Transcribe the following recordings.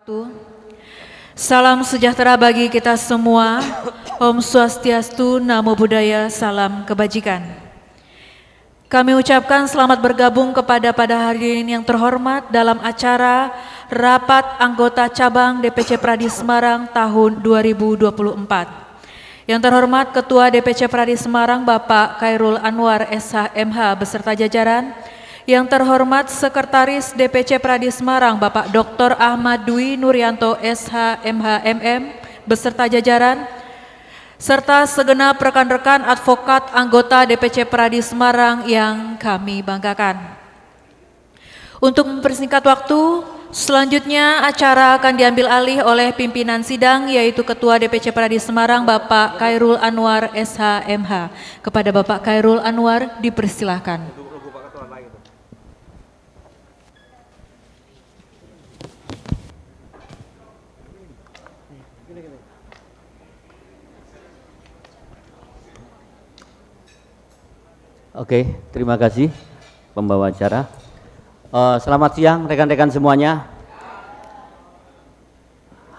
wabarakatuh. Salam sejahtera bagi kita semua. Om Swastiastu, Namo Buddhaya, salam kebajikan. Kami ucapkan selamat bergabung kepada pada hari ini yang terhormat dalam acara Rapat Anggota Cabang DPC Pradi Semarang tahun 2024. Yang terhormat Ketua DPC Pradi Semarang Bapak Khairul Anwar SH.MH beserta jajaran. Yang terhormat Sekretaris DPC Pradi Semarang Bapak Dr. Ahmad Dwi Nuryanto SH.MH.MM beserta jajaran, serta segenap rekan-rekan advokat anggota DPC Pradi Semarang yang kami banggakan. Untuk mempersingkat waktu, selanjutnya acara akan diambil alih oleh pimpinan sidang yaitu Ketua DPC Pradi Semarang Bapak Khairul Anwar SH.MH. Kepada Bapak Khairul Anwar dipersilahkan. Oke, terima kasih pembawa acara. Selamat siang rekan-rekan semuanya.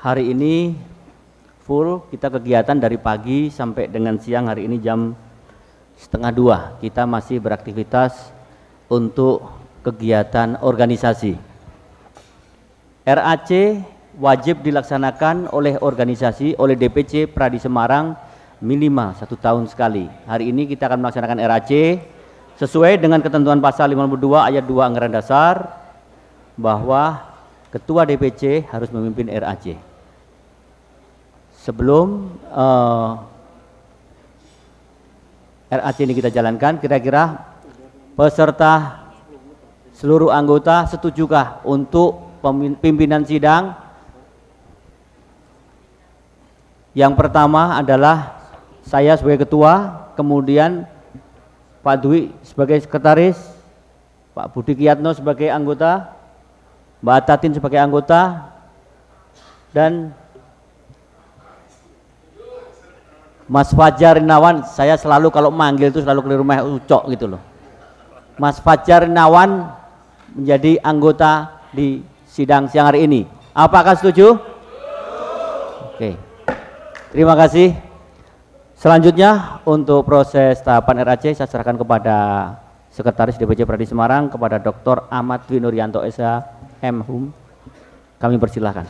Hari ini full kita kegiatan dari pagi sampai dengan siang. Hari ini jam 1:30 kita masih beraktivitas untuk kegiatan organisasi. RAC wajib dilaksanakan oleh organisasi, oleh DPC Pradi Semarang minimal 1 tahun sekali. Hari ini kita akan melaksanakan RAC sesuai dengan ketentuan pasal 52 ayat 2 Anggaran Dasar bahwa Ketua DPC harus memimpin RAC. Sebelum RAC ini kita jalankan, kira-kira peserta seluruh anggota setujukah untuk pimpinan sidang? Yang pertama adalah saya sebagai ketua, kemudian Pak Dwi sebagai sekretaris, Pak Budi Kiyatno sebagai anggota, Mbak Tatin sebagai anggota, dan Mas Fajar Rinawan. Saya selalu kalau manggil itu selalu keliru meh ucok gitu loh. Mas Fajar Rinawan menjadi anggota di sidang siang hari ini. Apakah setuju? Oke. Terima kasih. Selanjutnya untuk proses tahapan RAC saya serahkan kepada Sekretaris DPC Pradi Semarang, kepada Dr. Ahmad Dwi Nuryanto SH.MH. Kami persilahkan.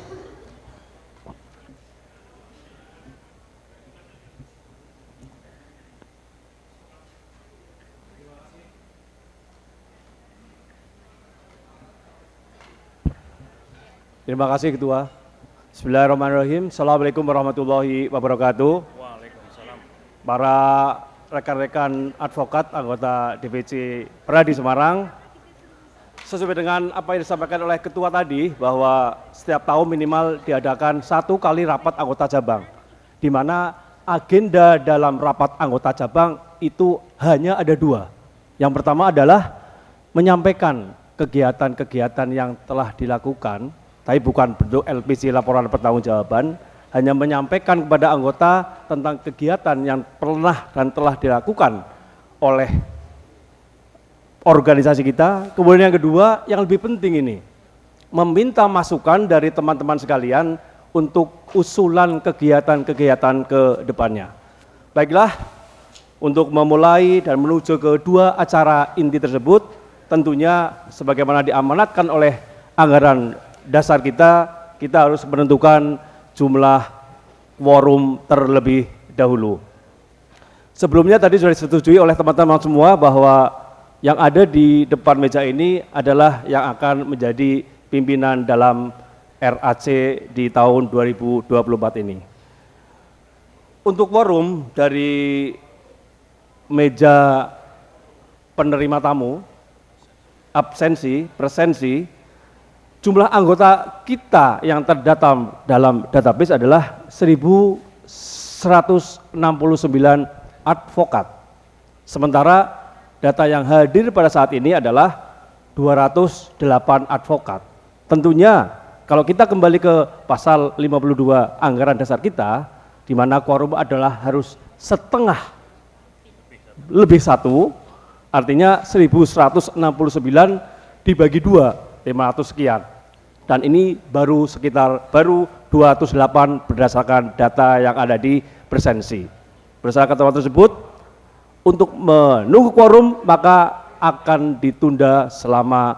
Terima kasih Ketua. Bismillahirrahmanirrahim. Assalamualaikum warahmatullahi wabarakatuh. Para rekan-rekan advokat anggota DPC Pradi Semarang, sesuai dengan apa yang disampaikan oleh Ketua tadi bahwa setiap tahun minimal diadakan 1 kali rapat anggota cabang, di mana agenda dalam rapat anggota cabang itu hanya ada 2. Yang pertama adalah menyampaikan kegiatan-kegiatan yang telah dilakukan, tapi bukan bentuk LPC laporan pertanggungjawaban, hanya menyampaikan kepada anggota tentang kegiatan yang pernah dan telah dilakukan oleh organisasi kita. Kemudian yang kedua, yang lebih penting ini, meminta masukan dari teman-teman sekalian untuk usulan kegiatan-kegiatan ke depannya. Baiklah, untuk memulai dan menuju ke 2 acara inti tersebut, tentunya sebagaimana diamanatkan oleh anggaran dasar kita harus menentukan jumlah quorum terlebih dahulu. Sebelumnya tadi sudah disetujui oleh teman-teman semua bahwa yang ada di depan meja ini adalah yang akan menjadi pimpinan dalam RAC di tahun 2024 ini. Untuk quorum dari meja penerima tamu, absensi, presensi, jumlah anggota kita yang terdata dalam database adalah 1.169 advokat. Sementara data yang hadir pada saat ini adalah 208 advokat. Tentunya kalau kita kembali ke pasal 52 anggaran dasar kita, di mana quorum adalah harus setengah lebih 1, artinya 1.169 dibagi 2, 500 sekian. dan ini baru 208 berdasarkan data yang ada di presensi. Berdasarkan ketentuan tersebut, untuk menunggu quorum maka akan ditunda selama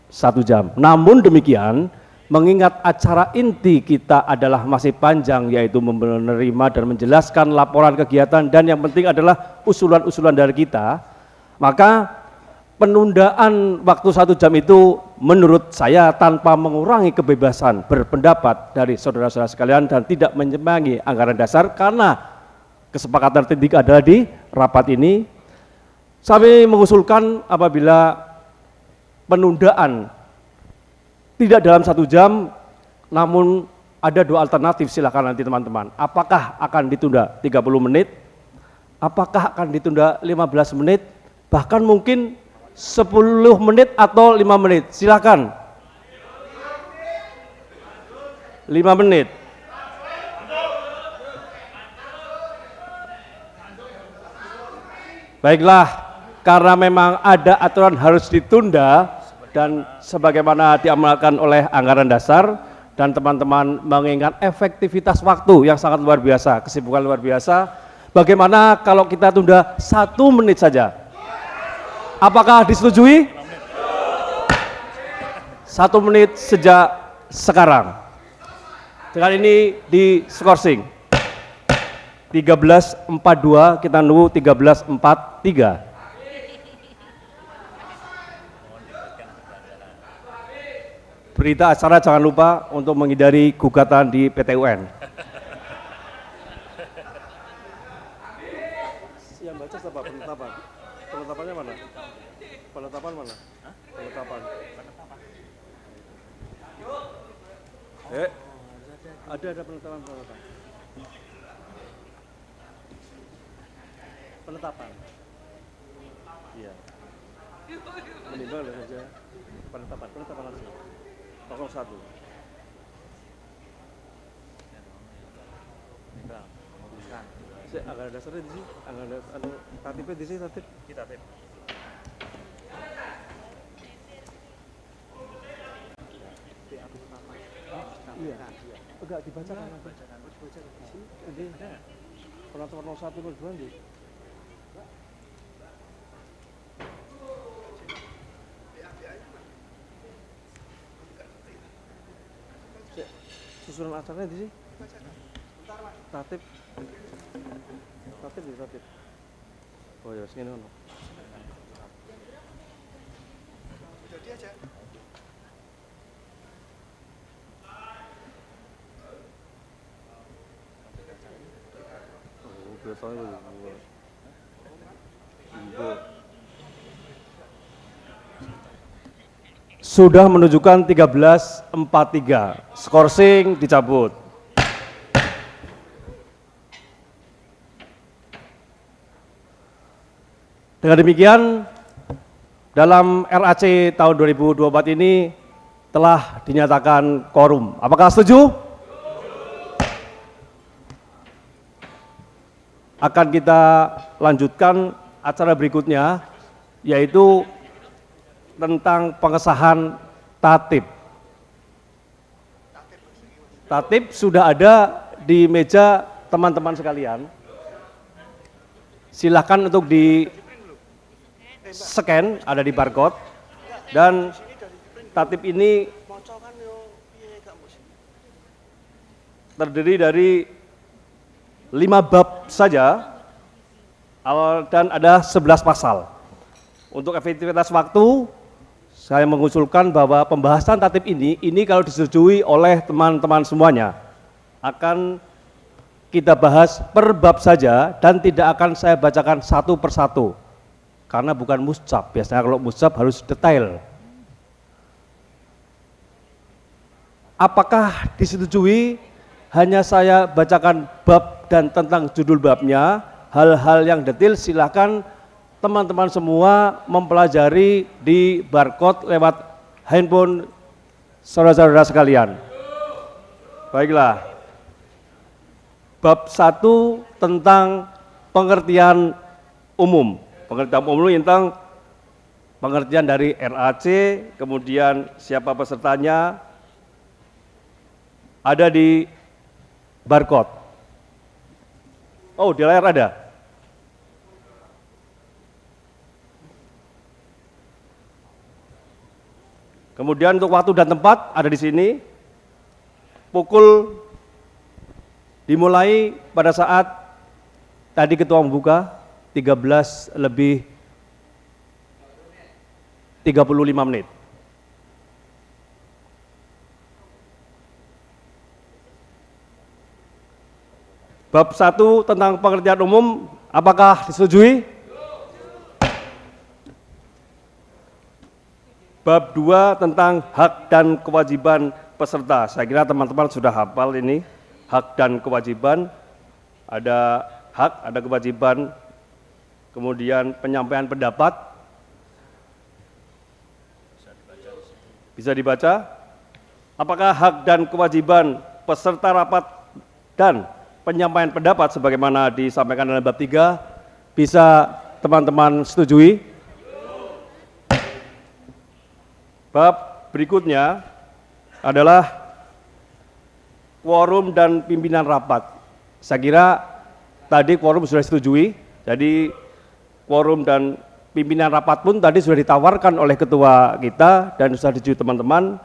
1 jam. Namun demikian, mengingat acara inti kita adalah masih panjang, yaitu menerima dan menjelaskan laporan kegiatan dan yang penting adalah usulan-usulan dari kita, maka penundaan waktu 1 jam itu menurut saya tanpa mengurangi kebebasan berpendapat dari saudara-saudara sekalian dan tidak menyimpangi anggaran dasar, karena kesepakatan titik adalah di rapat ini. Kami mengusulkan apabila penundaan tidak dalam 1 jam, namun ada 2 alternatif, silakan nanti teman-teman. Apakah akan ditunda 30 menit, apakah akan ditunda 15 menit, bahkan mungkin 10 menit atau 5 menit, silakan. 5 menit. Baiklah, karena memang ada aturan harus ditunda dan sebagaimana diamalkan oleh anggaran dasar dan teman-teman mengingat efektivitas waktu yang sangat luar biasa, kesibukan luar biasa, bagaimana kalau kita tunda 1 menit saja? Apakah disetujui? 1 menit sejak sekarang. Dengan ini di skorsing 13.42, kita nunggu 13.43. Berita acara jangan lupa untuk menghindari gugatan di PT UN. Yang baca siapa? Penetapan. Penetapannya mana? Penetapan mana? Penetapan. Ada penetapan. Penetapan. Iya. Menimbang saja. Penetapan langsung. 01. Anggaran dasarnya di sini, anggaran dasar, tatipnya di sini, tatip. Tatip. Iya. Enggak dibacakan. Jadi penetapan 01 02 di. Susunan acaranya di sini. Tatip. Tatip. Oh ya, sini ono. Jadi aja. Oh, biasanya sudah menunjukkan 13.43, skorsing dicabut. Dengan demikian, dalam RAC tahun 2024 ini telah dinyatakan quorum. Apakah setuju? Akan kita lanjutkan acara berikutnya, yaitu tentang pengesahan tatip. Tatip sudah ada di meja teman-teman sekalian. Silahkan untuk di scan, ada di barcode. Dan tatip ini terdiri dari 5 bab saja dan ada 11 pasal. Untuk efektivitas waktu, saya mengusulkan bahwa pembahasan tatip ini kalau disetujui oleh teman-teman semuanya, akan kita bahas per bab saja dan tidak akan saya bacakan satu persatu, karena bukan muscap. Biasanya kalau muscap harus detail. Apakah disetujui hanya saya bacakan bab dan tentang judul babnya, hal-hal yang detail silakan teman-teman semua mempelajari di barcode lewat handphone saudara-saudara sekalian. Baiklah. Bab 1 tentang pengertian umum. Pengertian umum tentang pengertian dari RAC, kemudian siapa pesertanya, ada di barcode. Oh, di layar ada. Kemudian untuk waktu dan tempat ada di sini. Pukul dimulai pada saat tadi ketua membuka 13 lebih 35 menit. Bab 1 tentang pengertian umum, apakah disetujui? Bab 2 tentang hak dan kewajiban peserta. Saya kira teman-teman sudah hafal ini, hak dan kewajiban. Ada hak, ada kewajiban, kemudian penyampaian pendapat. Bisa dibaca? Apakah hak dan kewajiban peserta rapat dan penyampaian pendapat sebagaimana disampaikan dalam bab 3 bisa teman-teman setujui? Bab berikutnya adalah quorum dan pimpinan rapat. Saya kira tadi quorum sudah disetujui, jadi quorum dan pimpinan rapat pun tadi sudah ditawarkan oleh ketua kita dan sudah disetujui teman-teman.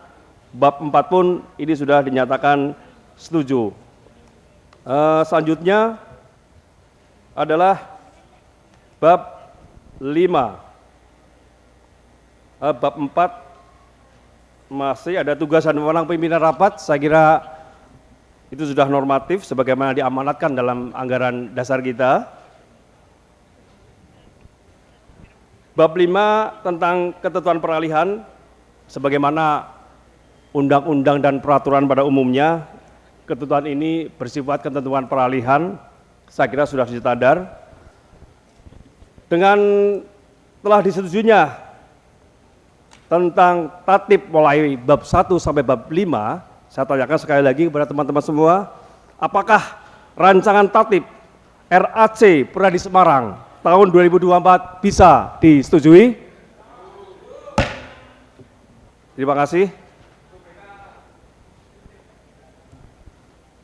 Bab 4 pun ini sudah dinyatakan setuju. Selanjutnya adalah bab 5. Bab 4 masih ada tugas dan wewenang pimpinan rapat. Saya kira itu sudah normatif sebagaimana diamanatkan dalam anggaran dasar kita. Bab 5 tentang ketentuan peralihan sebagaimana undang-undang dan peraturan pada umumnya. Ketentuan ini bersifat ketentuan peralihan, saya kira sudah standar. Dengan telah disetujuinya tentang tatib mulai bab 1 sampai bab 5, saya tanyakan sekali lagi kepada teman-teman semua, apakah rancangan tatib RAC Pradi Semarang tahun 2024 bisa disetujui? Terima kasih.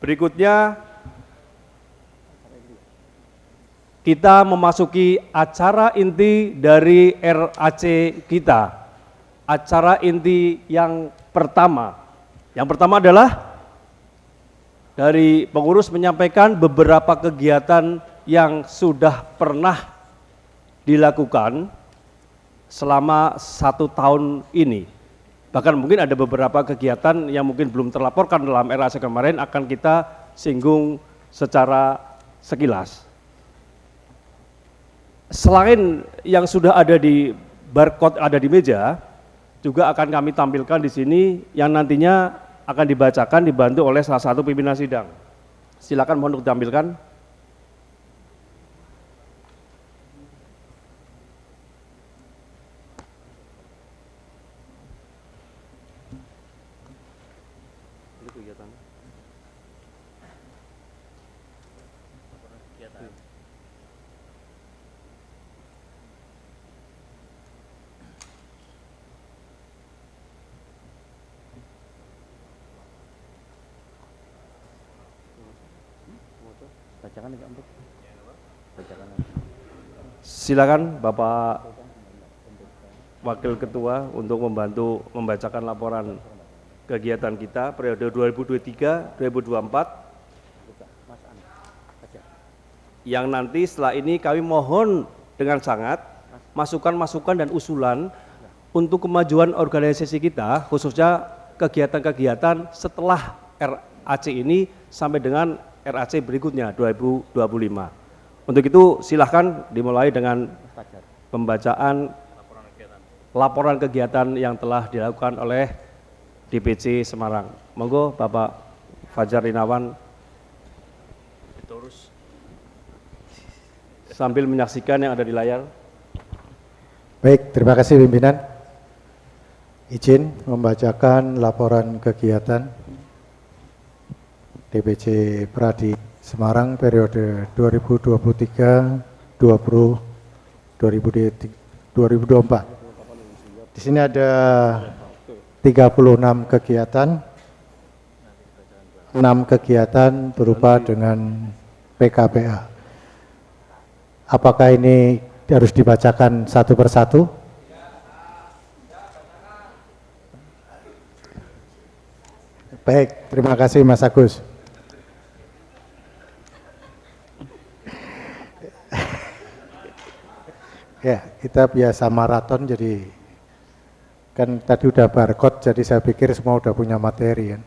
Berikutnya kita memasuki acara inti dari RAC kita. Acara inti yang pertama. Yang pertama adalah dari pengurus menyampaikan beberapa kegiatan yang sudah pernah dilakukan selama 1 tahun ini. Bahkan mungkin ada beberapa kegiatan yang mungkin belum terlaporkan dalam RAC kemarin akan kita singgung secara sekilas. Selain yang sudah ada di barcode ada di meja, juga akan kami tampilkan di sini yang nantinya akan dibacakan dibantu oleh salah satu pimpinan sidang. Silakan mohon untuk ditampilkan. Silakan Bapak Wakil Ketua untuk membantu membacakan laporan kegiatan kita periode 2023-2024 yang nanti setelah ini kami mohon dengan sangat masukan-masukan dan usulan untuk kemajuan organisasi kita, khususnya kegiatan-kegiatan setelah RAC ini sampai dengan RAC berikutnya 2025. Untuk itu silahkan dimulai dengan pembacaan laporan kegiatan yang telah dilakukan oleh DPC Semarang. Monggo Bapak Fajar Rinawan sambil menyaksikan yang ada di layar. Baik, terima kasih pimpinan. Izin membacakan laporan kegiatan DPC Pradi Semarang periode 2023-2024. Di sini ada 36 kegiatan 6 kegiatan berupa dengan PKPA. Apakah ini harus dibacakan satu persatu? Baik, terima kasih Mas Agus. Ya, kita biasa maraton jadi kan tadi udah barcode jadi saya pikir semua udah punya materi kan.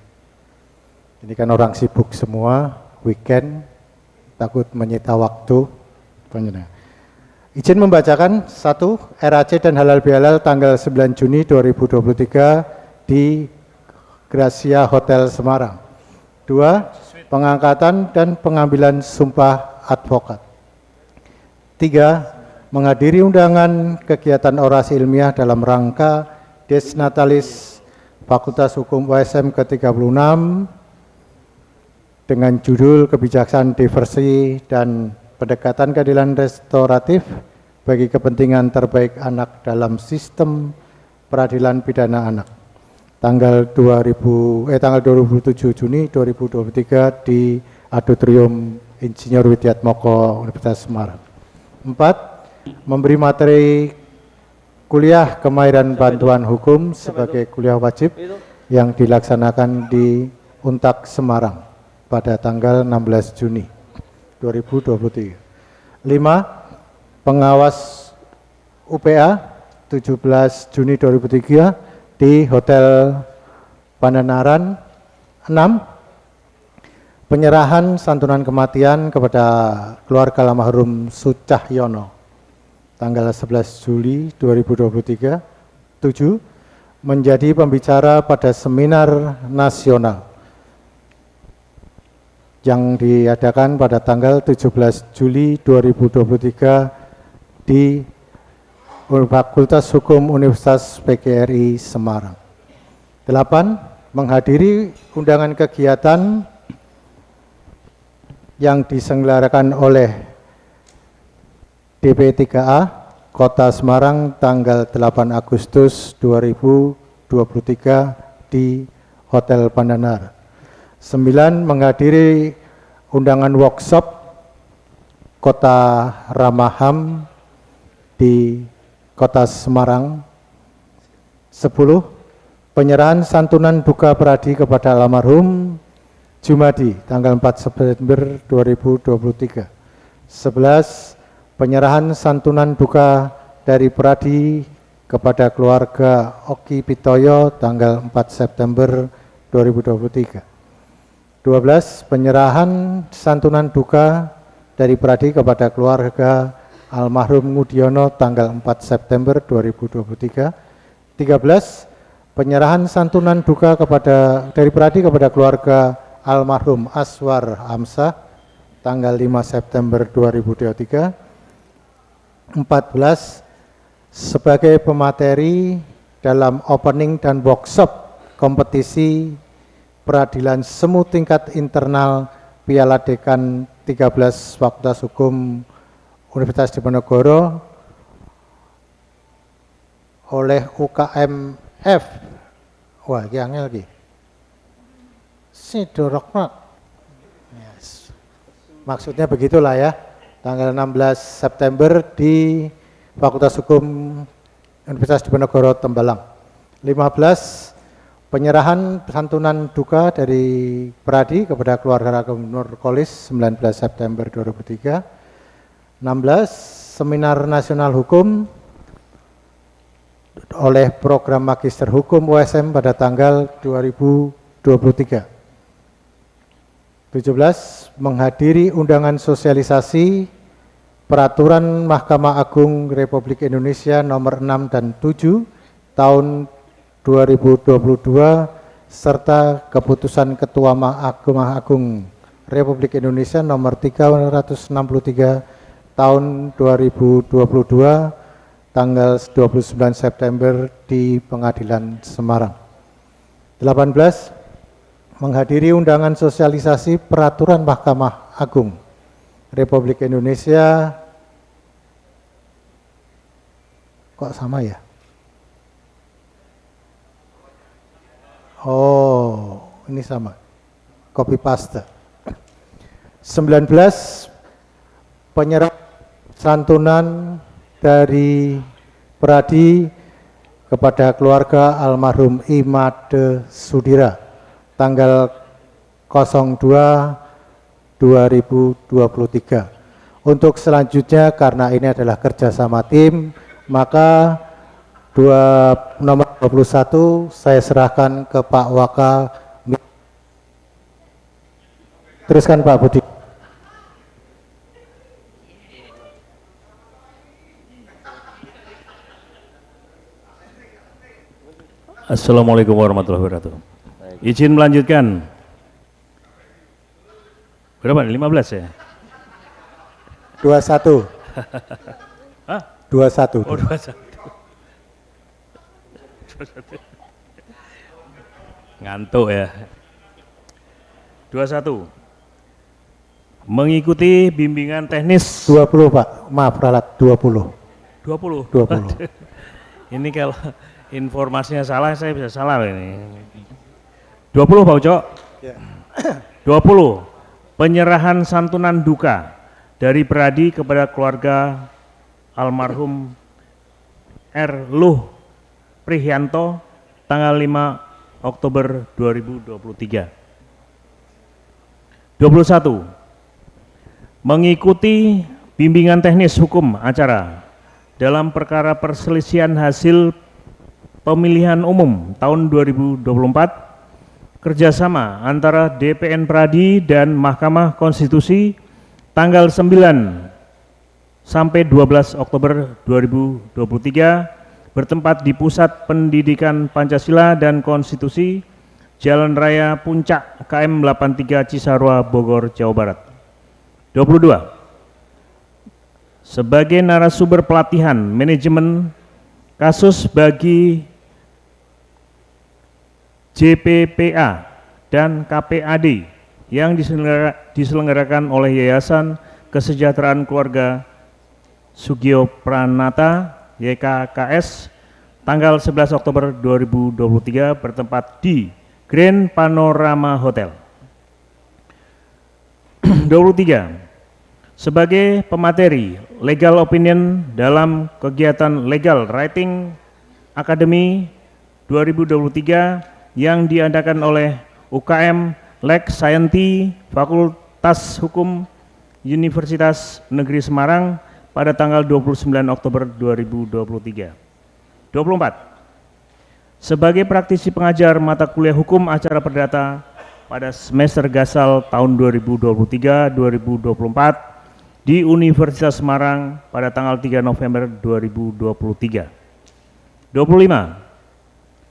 Ini kan orang sibuk semua, weekend, takut menyita waktu. Izin membacakan 1. RAC dan halal bihalal tanggal 9 Juni 2023 di Gracia Hotel Semarang. 2. Pengangkatan dan pengambilan sumpah advokat. 3. Menghadiri undangan kegiatan orasi ilmiah dalam rangka Des Natalis Fakultas Hukum USM ke-36 dengan judul Kebijaksanaan Diversi dan Pendekatan Keadilan Restoratif bagi Kepentingan Terbaik Anak dalam Sistem Peradilan Pidana Anak. Tanggal 27 Juni 2023 di Auditorium Insinyur Widyatmoko Universitas Semarang. 4. Memberi materi kuliah kemahiran bantuan hukum sebagai kuliah wajib yang dilaksanakan di Untak Semarang pada tanggal 16 Juni 2023. 5. Pengawas UPA 17 Juni 2003 di Hotel Pandanaran. 6. Penyerahan santunan kematian kepada keluarga almarhum Sucahyono tanggal 11 Juli 2023. 7. Menjadi pembicara pada seminar nasional yang diadakan pada tanggal 17 Juli 2023 di Fakultas Hukum Universitas PGRI Semarang. 8. Menghadiri undangan kegiatan yang diselenggarakan oleh DP3A Kota Semarang tanggal 8 Agustus 2023 di Hotel Pandanar. 9. Menghadiri undangan workshop Kota Ramah HAM di Kota Semarang. 10. Penyerahan santunan duka pradi kepada almarhum Jumadi tanggal 4 September 2023. 11. Penyerahan santunan duka dari pradi kepada keluarga Oki Pitoyo tanggal 4 September 2023. 12. Penyerahan santunan duka dari pradi kepada keluarga almarhum Ngudiono tanggal 4 September 2023. 13. Penyerahan santunan duka dari pradi kepada keluarga almarhum Aswar Hamzah tanggal 5 September 2023. 14. Sebagai pemateri dalam opening dan workshop kompetisi peradilan semu tingkat internal Piala Dekan 13 Fakultas Hukum Universitas Diponegoro oleh UKMF. Wah, ini angel lagi. Sidorokmak. Yes. Maksudnya begitulah ya. Tanggal 16 September di Fakultas Hukum Universitas Diponegoro Tembalang. 15. Penyerahan santunan duka dari Pradi kepada keluarga Gubernur Kolis 19 September 2003. 16. Seminar Nasional Hukum oleh Program Magister Hukum USM pada tanggal 2023. 17. Menghadiri undangan sosialisasi Peraturan Mahkamah Agung Republik Indonesia nomor 6 dan 7 tahun 2022 serta keputusan Ketua Mahkamah Agung Republik Indonesia nomor 363 tahun 2022 tanggal 29 September di Pengadilan Semarang. 18. Menghadiri undangan sosialisasi Peraturan Mahkamah Agung Republik Indonesia. Kok sama ya? Oh, ini sama. copy paste. 19 penyerahan santunan dari Pradi kepada keluarga almarhum Imade Sudira tanggal 02/2023. Untuk selanjutnya karena ini adalah kerjasama tim, maka nomor 21 saya serahkan ke Pak Waka. Teruskan Pak Budi. Assalamualaikum warahmatullahi wabarakatuh. Izin melanjutkan. Berapa? 15 ya? 21. Hah? 21. Oh, 21. Ngantuk ya. 21. Mengikuti bimbingan teknis 20 Pak, maaf ralat 20. 20. 20. Ini kalau informasinya salah saya bisa salah ini. 20 Pak Ucok. Ya. 20. Penyerahan santunan duka dari Pradi kepada keluarga almarhum R. Luh Prihanto tanggal 5 Oktober 2023. 21. Mengikuti bimbingan teknis hukum acara dalam perkara perselisihan hasil pemilihan umum tahun 2024 kerjasama antara DPN Pradi dan Mahkamah Konstitusi tanggal 9 sampai 12 Oktober 2023 bertempat di Pusat Pendidikan Pancasila dan Konstitusi Jalan Raya Puncak KM 83 Cisarua Bogor Jawa Barat. 22. Sebagai narasumber pelatihan manajemen kasus bagi JPPA dan KPAD yang diselenggarakan oleh Yayasan Kesejahteraan Keluarga Sugio Pranata YKKS tanggal 11 Oktober 2023 bertempat di Grand Panorama Hotel. 23. Sebagai pemateri legal opinion dalam kegiatan Legal Writing Academy 2023 yang diadakan oleh UKM Lex Scienti Fakultas Hukum Universitas Negeri Semarang pada tanggal 29 Oktober 2023. 24. Sebagai praktisi pengajar mata kuliah hukum acara perdata pada semester Gasal tahun 2023-2024 di Universitas Semarang pada tanggal 3 November 2023. 25.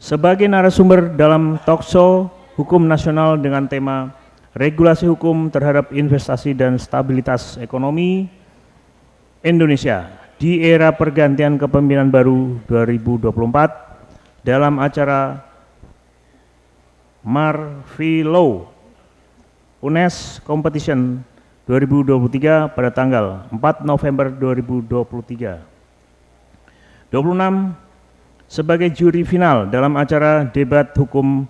Sebagai narasumber dalam talkshow hukum nasional dengan tema regulasi hukum terhadap investasi dan stabilitas ekonomi Indonesia di era pergantian kepemimpinan baru 2024 dalam acara Marvilo UNES Competition 2023 pada tanggal 4 November 2023. 26. Sebagai juri final dalam acara debat hukum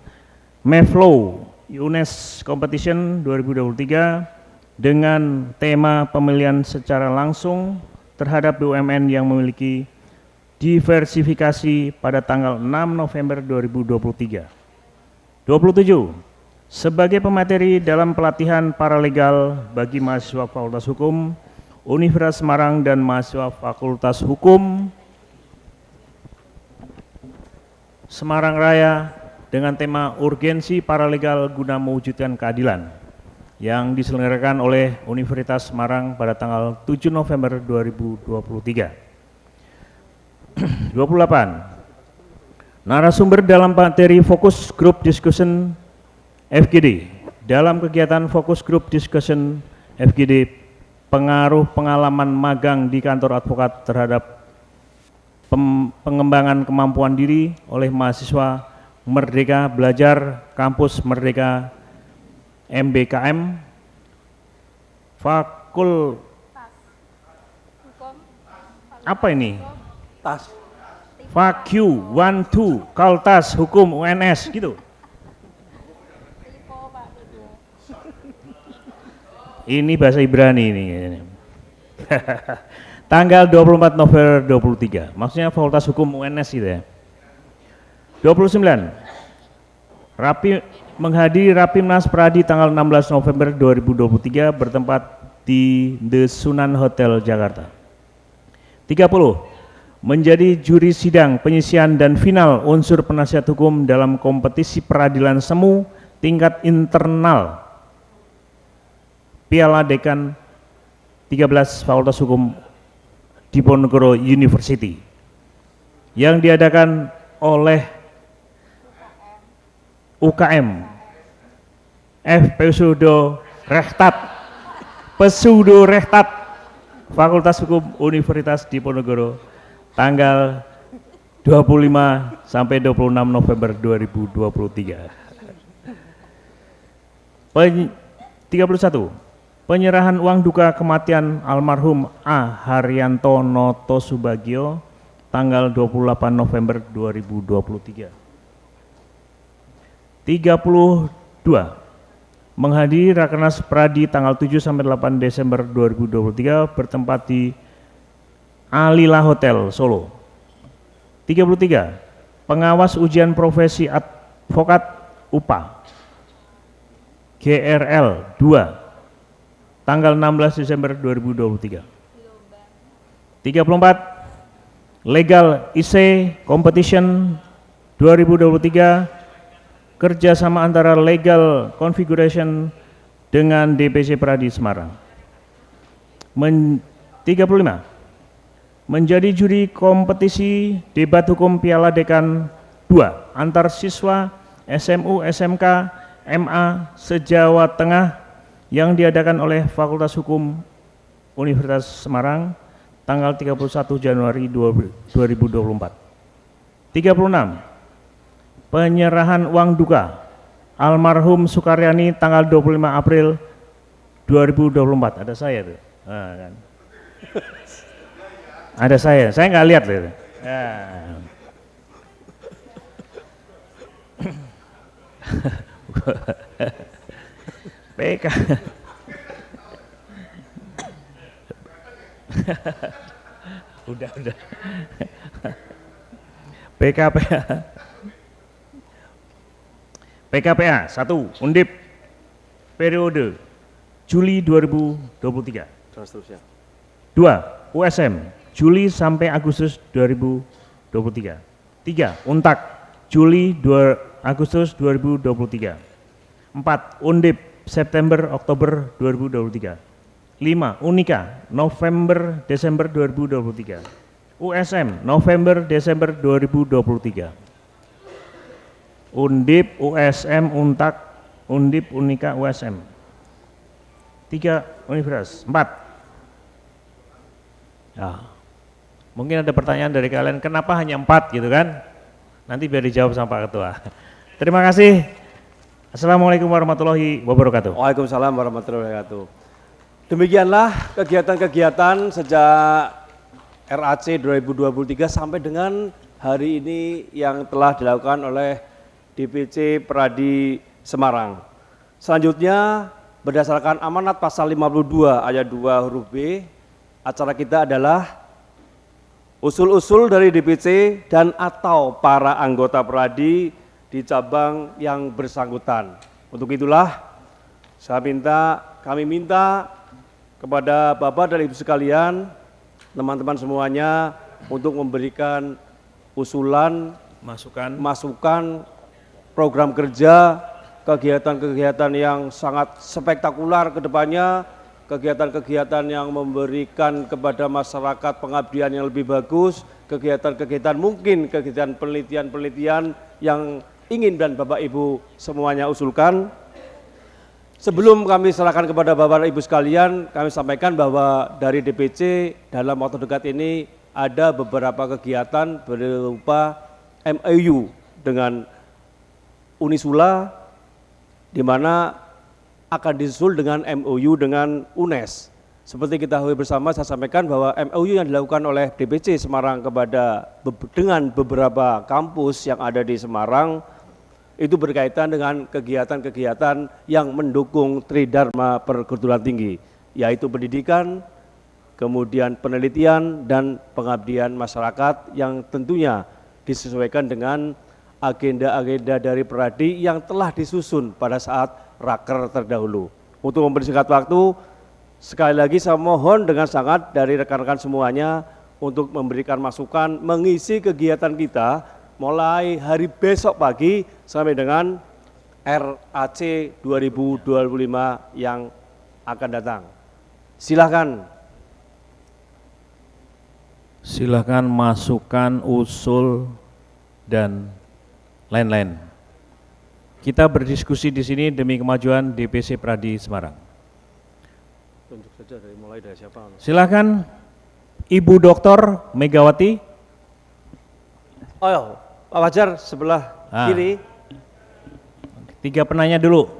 MEFLO UNES Competition 2023 dengan tema pemilihan secara langsung terhadap BUMN yang memiliki diversifikasi pada tanggal 6 November 2023. 27. Sebagai pemateri dalam pelatihan paralegal bagi mahasiswa Fakultas Hukum Universitas Semarang dan mahasiswa Fakultas Hukum Semarang Raya dengan tema urgensi paralegal guna mewujudkan keadilan yang diselenggarakan oleh Universitas Semarang pada tanggal 7 November 2023. 28. Narasumber dalam materi Fokus Group Discussion FGD dalam kegiatan Fokus Group Discussion FGD pengaruh pengalaman magang di kantor advokat terhadap pengembangan kemampuan diri oleh mahasiswa Merdeka Belajar Kampus Merdeka MBKM apa ini? FAQ 12 Kaltas Hukum UNS gitu. Ini bahasa Ibrani ini. Tanggal 24 November 23, maksudnya Fakultas Hukum UNS gitu ya. 29, menghadiri Rapimnas Pradi tanggal 16 November 2023 bertempat di The Sunan Hotel Jakarta. 30, menjadi juri sidang penyisian dan final unsur penasihat hukum dalam kompetisi peradilan semu tingkat internal Piala Dekan 13 Fakultas Hukum Diponegoro University yang diadakan oleh UKM Pseudo Rehtat Fakultas Hukum Universitas Diponegoro tanggal 25 sampai 26 November 2023. 31. Penyerahan uang duka kematian almarhum A. Haryanto Noto Subagio tanggal 28 November 2023. 32. Menghadiri Rakernas Pradi tanggal 7 sampai 8 Desember 2023 bertempat di Alila Hotel Solo. 33. Pengawas ujian profesi advokat UPA GRL 2 tanggal 16 Desember 2023. 34. Legal IC Competition 2023 kerjasama antara Legal Configuration dengan DPC Pradi Semarang. 35. Menjadi juri kompetisi debat hukum Piala Dekan 2 antar siswa SMU SMK MA se-Jawa Tengah yang diadakan oleh Fakultas Hukum Universitas Semarang tanggal 31 Januari 2024. 36. Penyerahan uang duka almarhum Sukaryani tanggal 25 April 2024. Ada saya tuh. Nah, kan. Ada saya nggak lihat tuh. Nah. PK udah PKPA 1 Undip periode Juli 2023. 2 USM Juli sampai Agustus 2023. 3 Untak Juli Agustus 2023. 4 Undip September Oktober 2023. 5 Unika November Desember 2023. USM November Desember 2023. Undip USM Untak Undip Unika USM. 3 Universitas. 4. Ya. Mungkin ada pertanyaan dari kalian, kenapa hanya 4 gitu kan? Nanti biar dijawab sama Pak Ketua. Terima kasih. Assalamualaikum warahmatullahi wabarakatuh. Waalaikumsalam warahmatullahi wabarakatuh. Demikianlah kegiatan-kegiatan sejak RAC 2023 sampai dengan hari ini yang telah dilakukan oleh DPC Pradi Semarang. Selanjutnya berdasarkan amanat pasal 52 ayat 2 huruf B, acara kita adalah usul-usul dari DPC dan atau para anggota Pradi di cabang yang bersangkutan. Untuk itulah kami minta kepada Bapak dan Ibu sekalian, teman-teman semuanya untuk memberikan usulan, masukan, program kerja, kegiatan-kegiatan yang sangat spektakuler ke depannya, kegiatan-kegiatan yang memberikan kepada masyarakat pengabdian yang lebih bagus, kegiatan-kegiatan mungkin kegiatan penelitian-penelitian yang ingin dan Bapak Ibu semuanya usulkan. Sebelum kami serahkan kepada Bapak Ibu sekalian, kami sampaikan bahwa dari DPC dalam waktu dekat ini ada beberapa kegiatan berupa MOU dengan Unisula, di mana akan disusul dengan MOU dengan UNES. Seperti kita ketahui bersama, saya sampaikan bahwa MOU yang dilakukan oleh DPC Semarang dengan beberapa kampus yang ada di Semarang itu berkaitan dengan kegiatan-kegiatan yang mendukung Tridharma perguruan tinggi, yaitu pendidikan, kemudian penelitian dan pengabdian masyarakat yang tentunya disesuaikan dengan agenda-agenda dari Pradi yang telah disusun pada saat raker terdahulu. Untuk mempersingkat waktu, sekali lagi saya mohon dengan sangat dari rekan-rekan semuanya untuk memberikan masukan mengisi kegiatan kita mulai hari besok pagi sampai dengan RAC 2025 yang akan datang. Silakan. Silakan masukan, usul, dan lain-lain. Kita berdiskusi di sini demi kemajuan DPC Pradi Semarang. Tunjuk saja mulai dari siapa? Silakan Ibu Dr. Megawati. Oh ya, Pak Fajar sebelah kiri. 3 penanya dulu.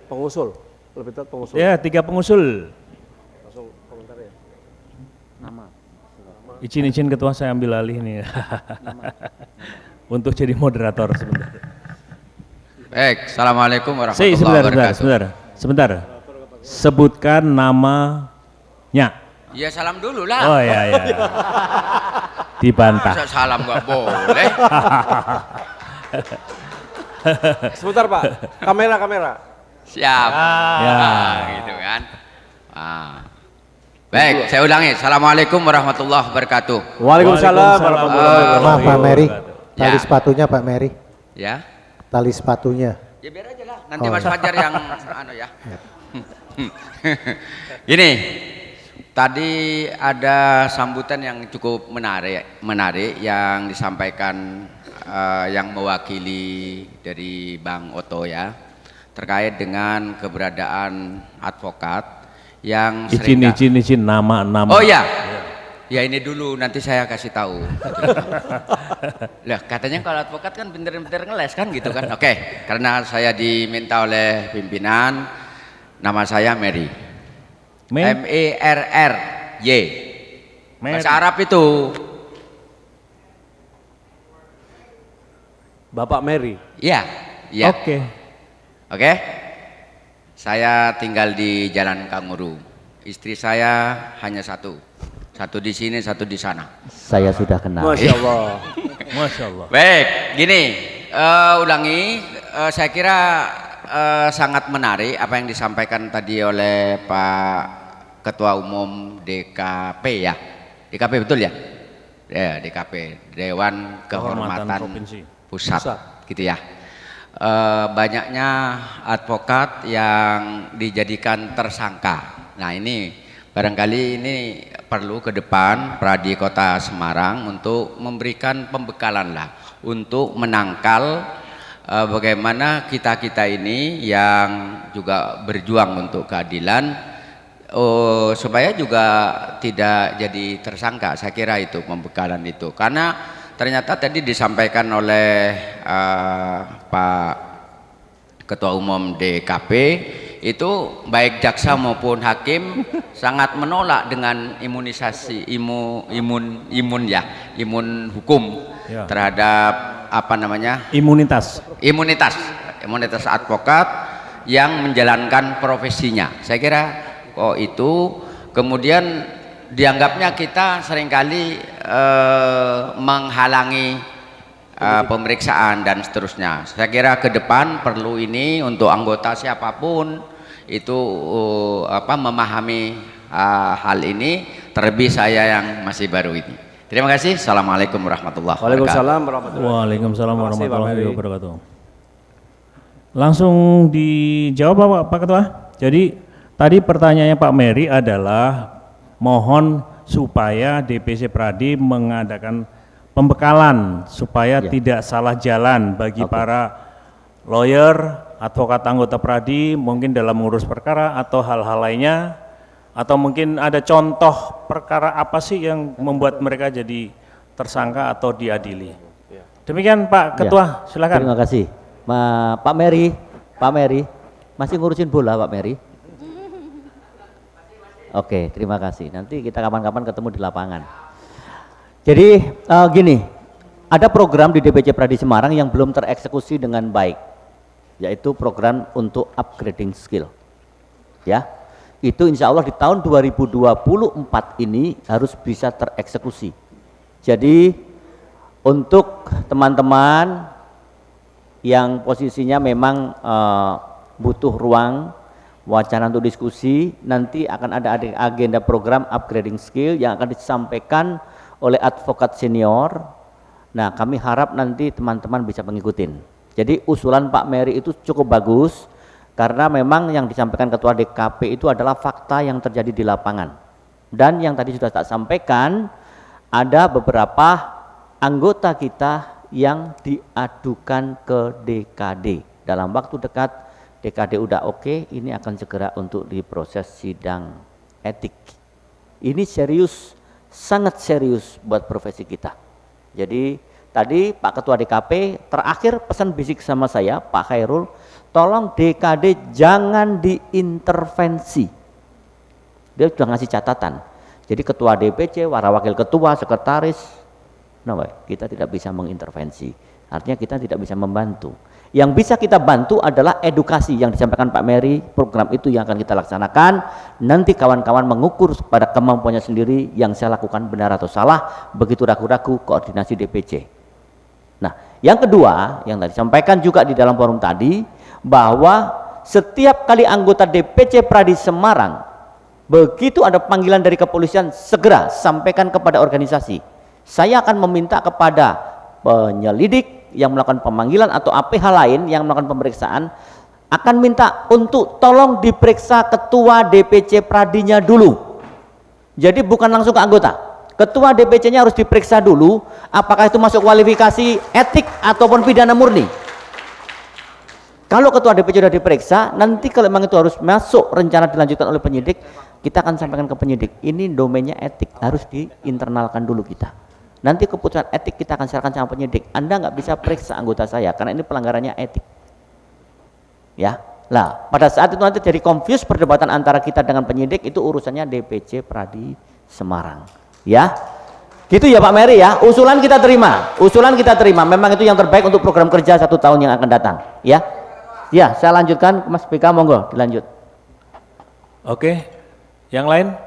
Pengusul, lebih tepat pengusul. Ya, 3 pengusul. Langsung komentar ya. Izin ketua, saya ambil alih nih. Untuk jadi moderator sebentar. Baik, Assalamualaikum warahmatullahi wabarakatuh. Sebentar. Sebutkan namanya. Iya, salam dulu lah. Oh iya. Dibantah. Masa salam nggak boleh? Sebentar Pak, kamera. Siap. Ya. Gitu kan. Baik, saya ulangi. Assalamualaikum warahmatullahi wabarakatuh. Waalaikumsalam warahmatullahi wabarakatuh. Maaf Pak Mary, tali Ya. sepatunya Pak Mary, Ya. tali sepatunya. Ya biar aja lah. Nanti Mas Fajar yang ya. Gini, tadi ada sambutan yang cukup menarik yang disampaikan yang mewakili dari Bang Oto ya, terkait dengan keberadaan advokat yang Izin nama. Oh ya. Ya ini dulu nanti saya kasih tahu. Lah katanya kalau advokat kan bener-bener ngeles kan gitu kan. Oke, karena saya diminta oleh pimpinan, nama saya Mary. M-E-R-R-Y. Bahasa Arab itu. Bapak Mary. Iya. Iya. Oke. Saya tinggal di Jalan Kanguru. Istri saya hanya satu di sini, satu di sana. Saya sudah kenal. Masya Allah. Masya Allah. Baik, gini, ulangi. Saya kira sangat menarik apa yang disampaikan tadi oleh Pak Ketua Umum DKP ya. DKP betul ya? Ya, DKP, Dewan Kehormatan Provinsi Pusat, gitu ya. Banyaknya advokat yang dijadikan tersangka. Nah ini barangkali ini perlu ke depan Pradi Kota Semarang untuk memberikan pembekalan lah untuk menangkal bagaimana kita ini yang juga berjuang untuk keadilan supaya juga tidak jadi tersangka. Saya kira itu pembekalan itu, karena ternyata tadi disampaikan oleh Pak Ketua Umum DKP itu baik jaksa maupun hakim sangat menolak dengan imunisasi imun hukum Ya. terhadap apa namanya Imunitas. imunitas advokat yang menjalankan profesinya. Saya kira itu kemudian dianggapnya kita seringkali menghalangi pemeriksaan dan seterusnya. Saya kira ke depan perlu ini untuk anggota siapapun itu memahami hal ini, terlebih saya yang masih baru ini. Terima kasih. Assalamualaikum warahmatullahi wabarakatuh. Waalaikumsalam warahmatullahi wabarakatuh. Waalaikumsalam Terima kasih, warahmatullahi Pak Mary. wabarakatuh. Langsung dijawab Pak Ketua. Jadi tadi pertanyaannya Pak Mary adalah mohon supaya DPC Pradi mengadakan pembekalan supaya Ya. tidak salah jalan bagi Oke. para lawyer, advokat anggota Pradi mungkin dalam mengurus perkara atau hal-hal lainnya, atau mungkin ada contoh perkara apa sih yang membuat mereka jadi tersangka atau diadili. Demikian Pak Ketua, Ya. silakan. Terima kasih. Pak Mary, masih ngurusin bola Pak Mary? Oke, terima kasih. Nanti kita kapan-kapan ketemu di lapangan. Jadi gini, ada program di DPC Pradi Semarang yang belum tereksekusi dengan baik, yaitu program untuk upgrading skill. Ya, itu insya Allah di tahun 2024 ini harus bisa tereksekusi. Jadi untuk teman-teman yang posisinya memang butuh ruang wacana untuk diskusi, nanti akan ada agenda program upgrading skill yang akan disampaikan oleh advokat senior. Nah, kami harap nanti teman-teman bisa mengikuti. Jadi usulan Pak Mary itu cukup bagus karena memang yang disampaikan Ketua DKP itu adalah fakta yang terjadi di lapangan. Dan yang tadi sudah tak sampaikan, ada beberapa anggota kita yang diadukan ke DKD. Dalam waktu dekat DKD udah oke, ini akan segera untuk diproses sidang etik. Ini serius, sangat serius buat profesi kita. Jadi tadi Pak Ketua DKP terakhir pesan bisik sama saya, Pak Khairul, tolong DKD jangan diintervensi. Dia sudah ngasih catatan. Jadi ketua DPC, wakil ketua, sekretaris, kita tidak bisa mengintervensi. Artinya kita tidak bisa membantu. Yang bisa kita bantu adalah edukasi yang disampaikan Pak Mary, program itu yang akan kita laksanakan. Nanti kawan-kawan mengukur pada kemampuannya sendiri, yang saya lakukan benar atau salah, begitu ragu-ragu koordinasi DPC. Nah, yang kedua yang tadi disampaikan juga di dalam forum tadi, bahwa setiap kali anggota DPC Pradi Semarang, begitu ada panggilan dari kepolisian, segera sampaikan kepada organisasi. Saya akan meminta kepada penyelidik yang melakukan pemanggilan atau APH lain yang melakukan pemeriksaan, akan minta untuk tolong diperiksa ketua DPC Pradinya dulu. Jadi bukan langsung ke anggota. Ketua DPC-nya harus diperiksa dulu, apakah itu masuk kualifikasi etik ataupun pidana murni. Kalau ketua DPC sudah diperiksa, nanti kalau memang itu harus masuk rencana dilanjutkan oleh penyidik, kita akan sampaikan ke penyidik. Ini domainnya etik, harus diinternalkan dulu kita. Nanti keputusan etik kita akan serahkan sama penyidik. Anda nggak bisa periksa anggota saya karena ini pelanggarannya etik. Ya, lah pada saat itu nanti jadi confuse perdebatan antara kita dengan penyidik, itu urusannya DPC Pradi Semarang. Ya, gitu ya Pak Mary ya. Usulan kita terima. Memang itu yang terbaik untuk program kerja 1 tahun yang akan datang. Ya, ya saya lanjutkan Mas BK, monggo dilanjut. Oke, yang lain?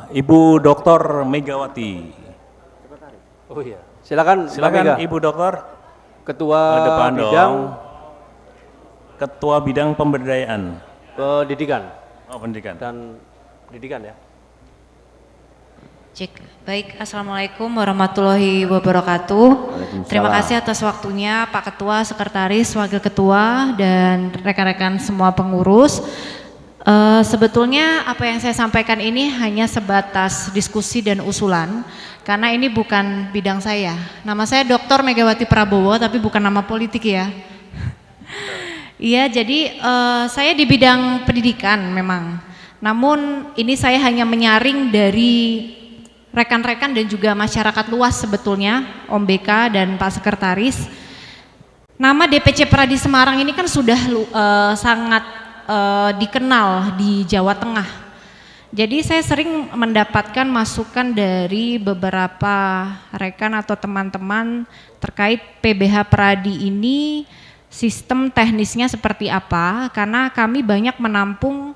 Ibu Dr. Megawati. Oh iya, silakan Silakan Ibu Dokter. Ketua Depan Bidang dong. Ketua Bidang Pemberdayaan. Pendidikan Oh, pendidikan. dan pendidikan ya. Cek. Baik, Assalamualaikum warahmatullahi wabarakatuh. Terima kasih atas waktunya Pak Ketua, Sekretaris, Wakil Ketua, dan rekan-rekan semua pengurus. Sebetulnya apa yang saya sampaikan ini hanya sebatas diskusi dan usulan, karena ini bukan bidang saya. Nama saya Dr. Megawati Prabowo, tapi bukan nama politik ya. Iya, jadi saya di bidang pendidikan memang. Namun ini saya hanya menyaring dari rekan-rekan dan juga masyarakat luas sebetulnya, Om BK dan Pak Sekretaris. Nama DPC Pradi Semarang ini kan sudah sangat dikenal di Jawa Tengah. Jadi saya sering mendapatkan masukan dari beberapa rekan atau teman-teman terkait PBH Pradi ini, sistem teknisnya seperti apa, karena kami banyak menampung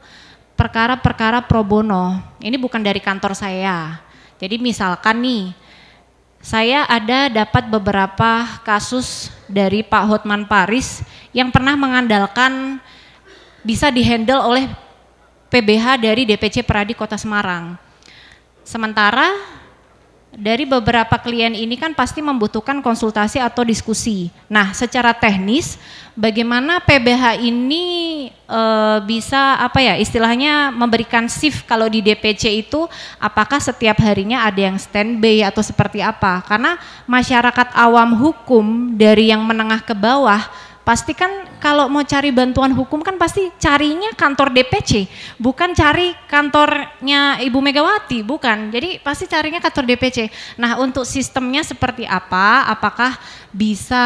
perkara-perkara pro bono. Ini bukan dari kantor saya. Jadi misalkan nih, saya dapat beberapa kasus dari Pak Hotman Paris yang pernah mengandalkan bisa dihandle oleh PBH dari DPC Pradi Kota Semarang. Sementara dari beberapa klien ini kan pasti membutuhkan konsultasi atau diskusi. Nah, secara teknis bagaimana PBH ini bisa istilahnya memberikan shift kalau di DPC itu, apakah setiap harinya ada yang standby atau seperti apa? Karena masyarakat awam hukum dari yang menengah ke bawah pasti kan kalau mau cari bantuan hukum kan pasti carinya kantor DPC, bukan cari kantornya Ibu Megawati, bukan. Jadi pasti carinya kantor DPC. Nah, untuk sistemnya seperti apa? Apakah bisa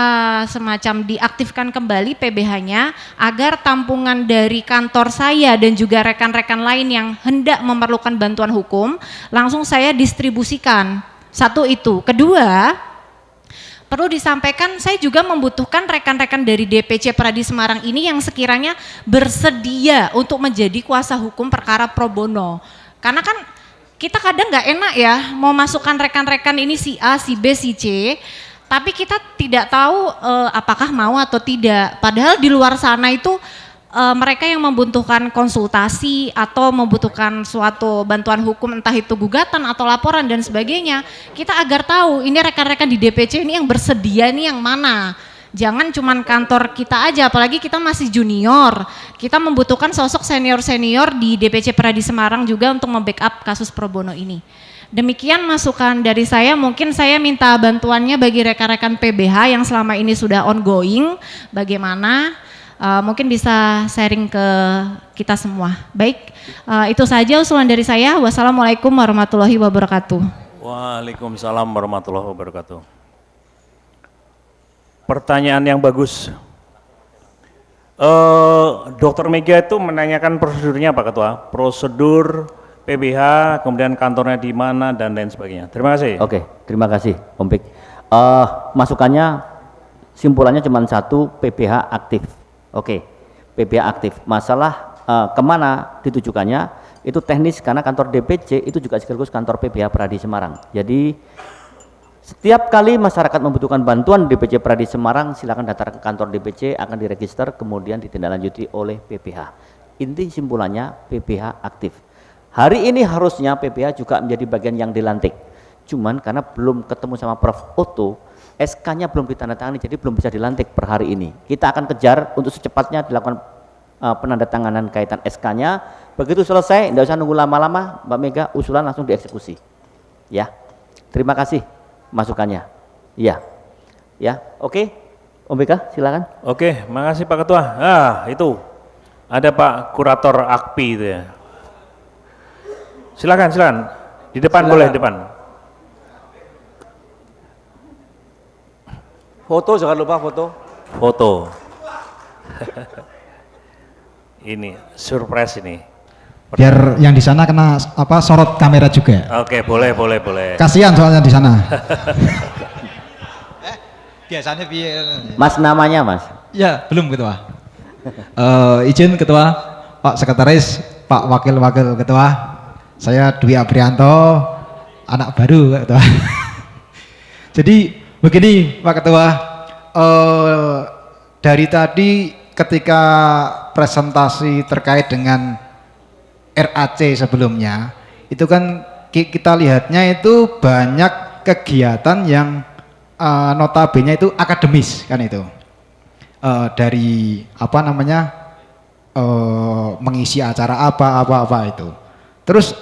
semacam diaktifkan kembali PBH-nya agar tampungan dari kantor saya dan juga rekan-rekan lain yang hendak memerlukan bantuan hukum langsung saya distribusikan Satu itu. Kedua, perlu disampaikan saya juga membutuhkan rekan-rekan dari DPC Pradi Semarang ini yang sekiranya bersedia untuk menjadi kuasa hukum perkara pro bono. Karena kan kita kadang nggak enak ya mau masukkan rekan-rekan ini si A, si B, si C, tapi kita tidak tahu apakah mau atau tidak. Padahal di luar sana itu mereka yang membutuhkan konsultasi atau membutuhkan suatu bantuan hukum, entah itu gugatan atau laporan dan sebagainya, kita agar tahu ini rekan-rekan di DPC ini yang bersedia ini yang mana. Jangan cuman kantor kita aja, apalagi kita masih junior, kita membutuhkan sosok senior-senior di DPC Pradi Semarang juga untuk membackup kasus pro bono ini. Demikian masukan dari saya, mungkin saya minta bantuannya bagi rekan-rekan PBH yang selama ini sudah ongoing, bagaimana mungkin bisa sharing ke kita semua. Baik, itu saja usulan dari saya. Wassalamualaikum warahmatullahi wabarakatuh. Waalaikumsalam warahmatullahi wabarakatuh. Pertanyaan yang bagus. Dokter Mega itu menanyakan prosedurnya Pak Ketua, prosedur PBH, kemudian kantornya di mana dan lain sebagainya. Terima kasih. Oke, terima kasih Om Pik. Masukannya, simpulannya cuma satu, PBH aktif. Oke, PBH aktif. Masalah kemana ditujukannya itu teknis karena kantor DPC itu juga sekaligus kantor PBH Pradi Semarang. Jadi setiap kali masyarakat membutuhkan bantuan DPC Pradi Semarang, silakan datang ke kantor DPC, akan diregister kemudian ditindaklanjuti oleh PBH. Inti simpulannya PBH aktif. Hari ini harusnya PBH juga menjadi bagian yang dilantik. Cuman karena belum ketemu sama Prof. Otto, SK-nya belum ditandatangani, jadi belum bisa dilantik per hari ini. Kita akan kejar untuk secepatnya dilakukan penandatanganan kaitan SK-nya. Begitu selesai, tidak usah nunggu lama-lama, Mbak Mega, usulan langsung dieksekusi. Ya, terima kasih masukannya. Ya, ya, oke, Om Mega, silakan. Oke, makasih Pak Ketua. Itu ada Pak Kurator AKPI itu ya. Silakan, di depan. Boleh di depan. Foto, jangan lupa foto. Ini surprise ini. Biar yang di sana kena sorot kamera juga. Oke, boleh. Kasihan soalnya di sana. Biasanya Mas, namanya Mas? Ya, belum Ketua. Izin Ketua, Pak Sekretaris, Pak Wakil Ketua. Saya Dwi Aprianto, anak baru Ketua. Jadi begini Pak Ketua, dari tadi ketika presentasi terkait dengan RAC sebelumnya, itu kan kita lihatnya itu banyak kegiatan yang notabene itu akademis kan itu. Dari mengisi acara apa itu. Terus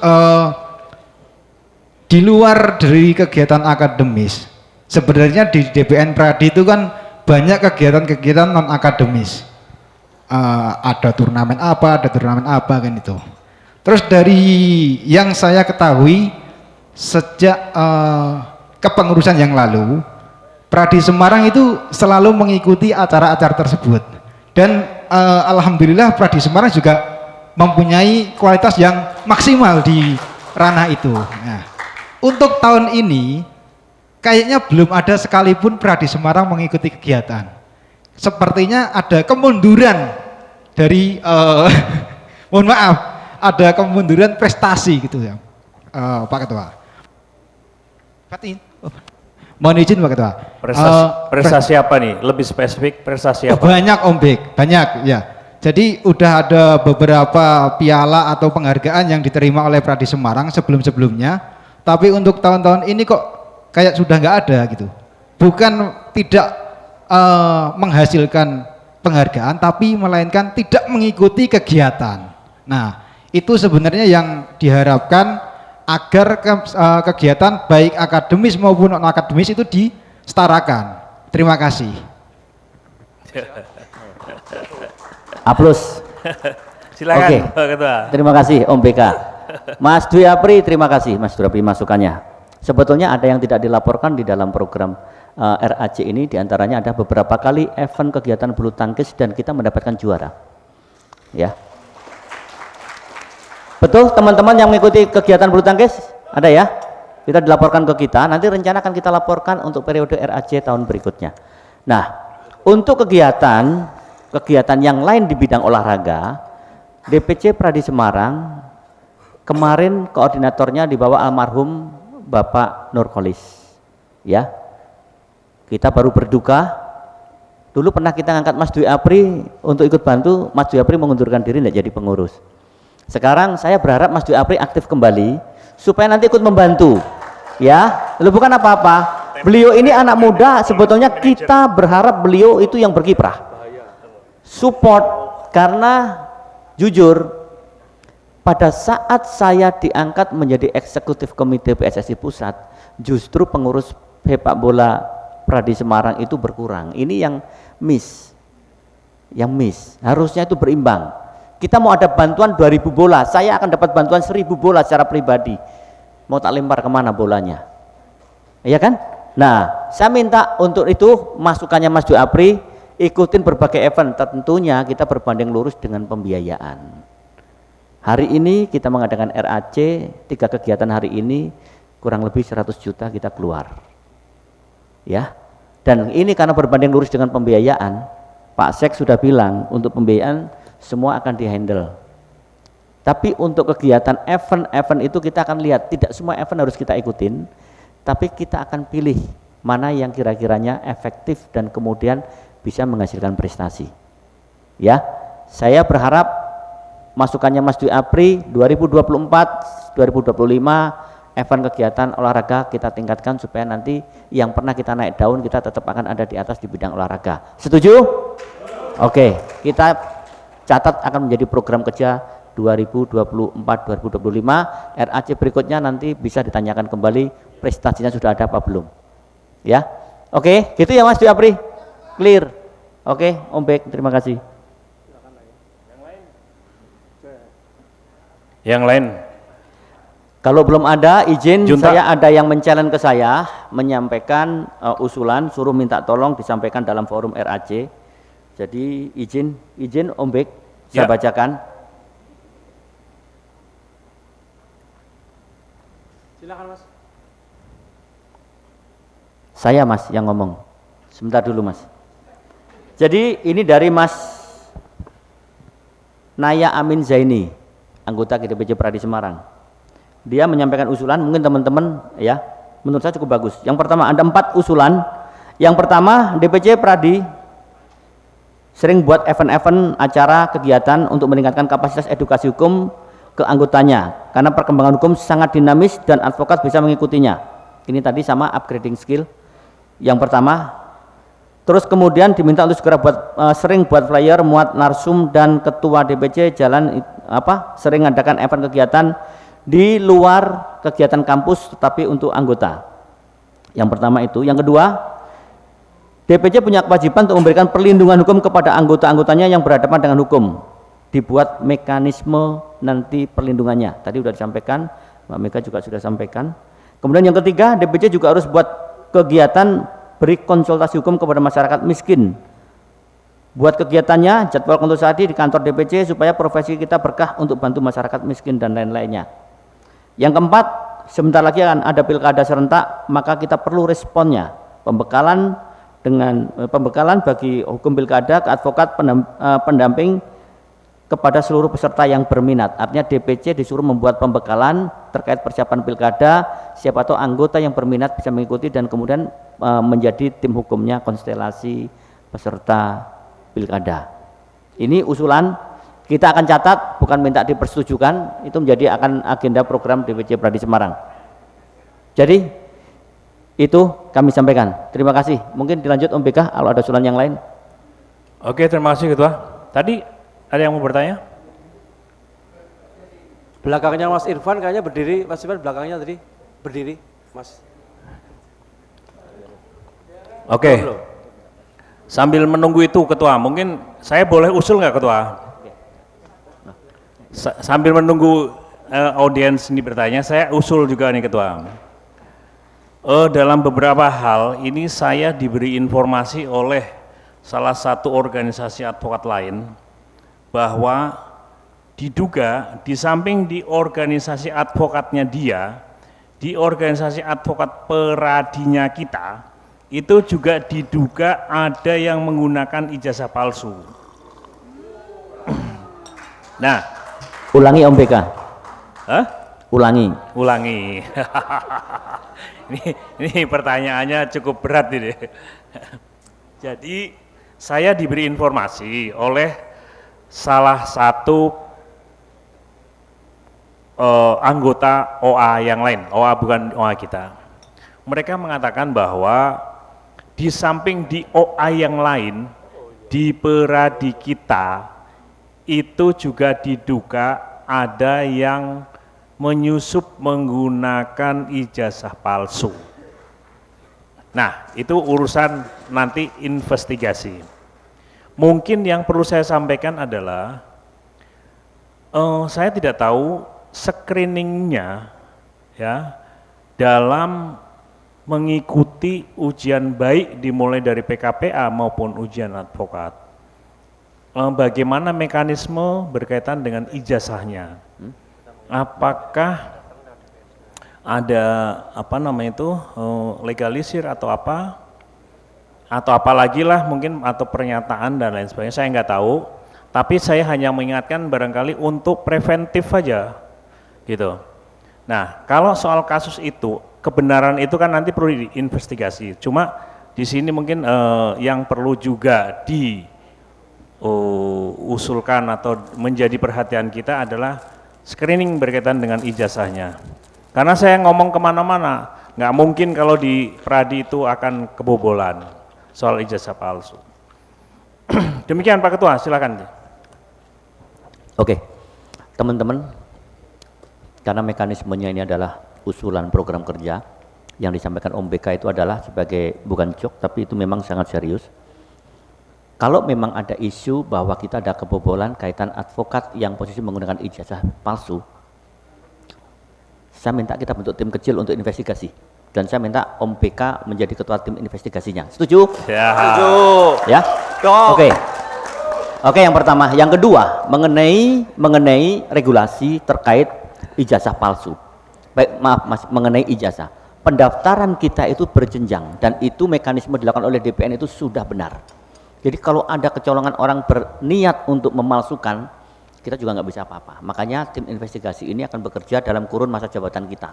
di luar dari kegiatan akademis, sebenarnya di DPN Pradi itu kan banyak kegiatan-kegiatan non akademis. Ada turnamen apa kan itu. Terus dari yang saya ketahui sejak kepengurusan yang lalu, Pradi Semarang itu selalu mengikuti acara-acara tersebut. Dan alhamdulillah Pradi Semarang juga mempunyai kualitas yang maksimal di ranah itu. Nah, untuk tahun ini kayaknya belum ada sekalipun Pradi Semarang mengikuti kegiatan. Sepertinya ada kemunduran dari mohon maaf, ada kemunduran prestasi gitu ya, Pak Ketua. Mohon izin Pak Ketua. Prestasi apa nih? Lebih spesifik prestasi apa? Banyak Om Bek, banyak ya. Jadi udah ada beberapa piala atau penghargaan yang diterima oleh Pradi Semarang sebelum-sebelumnya, tapi untuk tahun-tahun ini kok kayak sudah nggak ada gitu. Bukan tidak menghasilkan penghargaan, tapi melainkan tidak mengikuti kegiatan. Nah, itu sebenarnya yang diharapkan agar kegiatan baik akademis maupun non akademis itu disetarakan. Terima kasih. Aplaus. Silakan Oke. Pak Ketua. Terima kasih Om BK. Mas Dwi Apri, terima kasih Mas Dwi Apri masukannya. Sebetulnya ada yang tidak dilaporkan di dalam program RAC ini, diantaranya ada beberapa kali event kegiatan bulu tangkis dan kita mendapatkan juara. Ya. Betul teman-teman yang mengikuti kegiatan bulu tangkis? Ada ya? Kita dilaporkan ke kita, nanti rencana akan kita laporkan untuk periode RAJ tahun berikutnya. Nah, untuk kegiatan yang lain di bidang olahraga, DPC Pradi Semarang kemarin koordinatornya di bawah almarhum Bapak Nurkolis. Ya, kita baru berduka. Dulu pernah kita ngangkat Mas Dwi Apri untuk ikut bantu, Mas Dwi Apri mengundurkan diri tidak jadi pengurus. Sekarang saya berharap Mas Dwi Apri aktif kembali supaya nanti ikut membantu. Ya, lalu bukan apa-apa. Beliau ini anak muda, sebetulnya kita berharap beliau itu yang berkiprah. Support, karena jujur pada saat saya diangkat menjadi eksekutif komite PSSI Pusat, justru pengurus sepak bola Pradi Semarang itu berkurang. Ini yang miss. Harusnya itu berimbang. Kita mau ada bantuan 2000 bola, saya akan dapat bantuan 1000 bola secara pribadi. Mau tak lempar kemana bolanya? Iya kan? Nah, saya minta untuk itu masukannya Mas Dwi Apri, ikutin berbagai event. Tentunya kita berbanding lurus dengan pembiayaan. Hari ini kita mengadakan RAC, 3 kegiatan hari ini kurang lebih 100 juta kita keluar. Ya. Dan ini karena berbanding lurus dengan pembiayaan, Pak Sek sudah bilang untuk pembiayaan semua akan dihandle. Tapi untuk kegiatan event itu kita akan lihat, tidak semua event harus kita ikutin, tapi kita akan pilih mana yang kira-kiranya efektif dan kemudian bisa menghasilkan prestasi. Ya, saya berharap masukannya Mas Dwi Apri 2024, 2025 event kegiatan olahraga kita tingkatkan supaya nanti yang pernah kita naik daun kita tetap akan ada di atas di bidang olahraga. Setuju? Oke, kita catat akan menjadi program kerja 2024-2025. RAC berikutnya nanti bisa ditanyakan kembali prestasinya sudah ada apa belum. Ya, oke, gitu ya Mas Dwi Apri, clear. Oke, Om Bek, terima kasih. Yang lain? Kalau belum ada izin, Junta. saya ada yang men-challenge ke saya, menyampaikan usulan, suruh minta tolong disampaikan dalam forum RAC. Jadi izin Om Bek, saya Ya. bacakan. Silakan Mas. Saya Mas yang ngomong. Sebentar dulu Mas. Jadi ini dari Mas Naya Amin Zaini, anggota GDPC Pradi Semarang. Dia menyampaikan usulan, mungkin teman-teman ya, menurut saya cukup bagus. Yang pertama ada 4 usulan. Yang pertama, DPC Pradi sering buat event-event acara kegiatan untuk meningkatkan kapasitas edukasi hukum ke anggotanya, karena perkembangan hukum sangat dinamis dan advokat bisa mengikutinya. Ini tadi sama upgrading skill yang pertama. Terus kemudian diminta untuk segera sering buat flyer, muat narsum, dan ketua DPC sering adakan event kegiatan di luar kegiatan kampus tetapi untuk anggota. Yang pertama itu. Yang kedua, DPC punya kewajiban untuk memberikan perlindungan hukum kepada anggota-anggotanya yang berhadapan dengan hukum. Dibuat mekanisme nanti perlindungannya. Tadi sudah disampaikan, Mbak Mega juga sudah sampaikan. Kemudian yang ketiga, DPC juga harus buat kegiatan beri konsultasi hukum kepada masyarakat miskin. Buat kegiatannya, jadwal konsultasi di kantor DPC supaya profesi kita berkah untuk bantu masyarakat miskin dan lain-lainnya. Yang keempat, sebentar lagi akan ada pilkada serentak, maka kita perlu responnya. Pembekalan bagi hukum pilkada ke advokat pendamping kepada seluruh peserta yang berminat. Artinya DPC disuruh membuat pembekalan terkait persiapan pilkada, siapa tahu anggota yang berminat bisa mengikuti dan kemudian menjadi tim hukumnya konstelasi peserta pilkada. Ini usulan, kita akan catat, bukan minta dipersetujukan, itu menjadi akan agenda program DPC Pradi Semarang. Jadi itu kami sampaikan. Terima kasih. Mungkin dilanjut Om BK kalau ada usulan yang lain. Oke, terima kasih Ketua. Tadi ada yang mau bertanya? Belakangnya Mas Irfan kayaknya berdiri, Mas Irfan belakangnya tadi berdiri, Mas. Oke. Sambil menunggu itu Ketua, mungkin saya boleh usul nggak Ketua? Sambil menunggu audiens ini bertanya, saya usul juga nih Ketua. Dalam beberapa hal ini saya diberi informasi oleh salah satu organisasi advokat lain bahwa diduga di samping di organisasi advokatnya di organisasi advokat peradinya kita itu juga diduga ada yang menggunakan ijazah palsu. Nah, Ulangi Om BK. hah? Ulangi. Ulangi. ini pertanyaannya cukup berat ini. Jadi saya diberi informasi oleh salah satu anggota OA yang lain, OA bukan OA kita. Mereka mengatakan bahwa di samping di OA yang lain, di peradi kita itu juga diduga ada yang menyusup menggunakan ijazah palsu. Nah, itu urusan nanti investigasi. Mungkin yang perlu saya sampaikan adalah, saya tidak tahu screeningnya ya dalam mengikuti ujian baik dimulai dari PKPA maupun ujian advokat. Bagaimana mekanisme berkaitan dengan ijazahnya? Apakah ada legalisir atau apa? Atau apalagi lah mungkin atau pernyataan dan lain sebagainya, saya nggak tahu. Tapi saya hanya mengingatkan barangkali untuk preventif saja, gitu. Nah, kalau soal kasus itu, kebenaran itu kan nanti perlu diinvestigasi. Cuma di sini mungkin yang perlu juga diusulkan atau menjadi perhatian kita adalah screening berkaitan dengan ijazahnya. Karena saya ngomong kemana-mana, nggak mungkin kalau di Pradi itu akan kebobolan soal ijazah palsu. Demikian Pak Ketua, silakan. Oke, teman-teman, karena mekanismenya ini adalah usulan program kerja yang disampaikan Om BK itu adalah sebagai bukan joke, tapi itu memang sangat serius. Kalau memang ada isu bahwa kita ada kebobolan kaitan advokat yang posisi menggunakan ijazah palsu, saya minta kita bentuk tim kecil untuk investigasi. Dan saya minta Om BK menjadi ketua tim investigasinya. Setuju? Ya. Setuju. Ya? Oke. Oke, yang pertama. Yang kedua, mengenai regulasi terkait ijazah palsu. Baik, maaf Mas, mengenai ijazah. Pendaftaran kita itu berjenjang dan itu mekanisme dilakukan oleh DPN itu sudah benar. Jadi kalau ada kecolongan orang berniat untuk memalsukan, kita juga nggak bisa apa-apa. Makanya tim investigasi ini akan bekerja dalam kurun masa jabatan kita.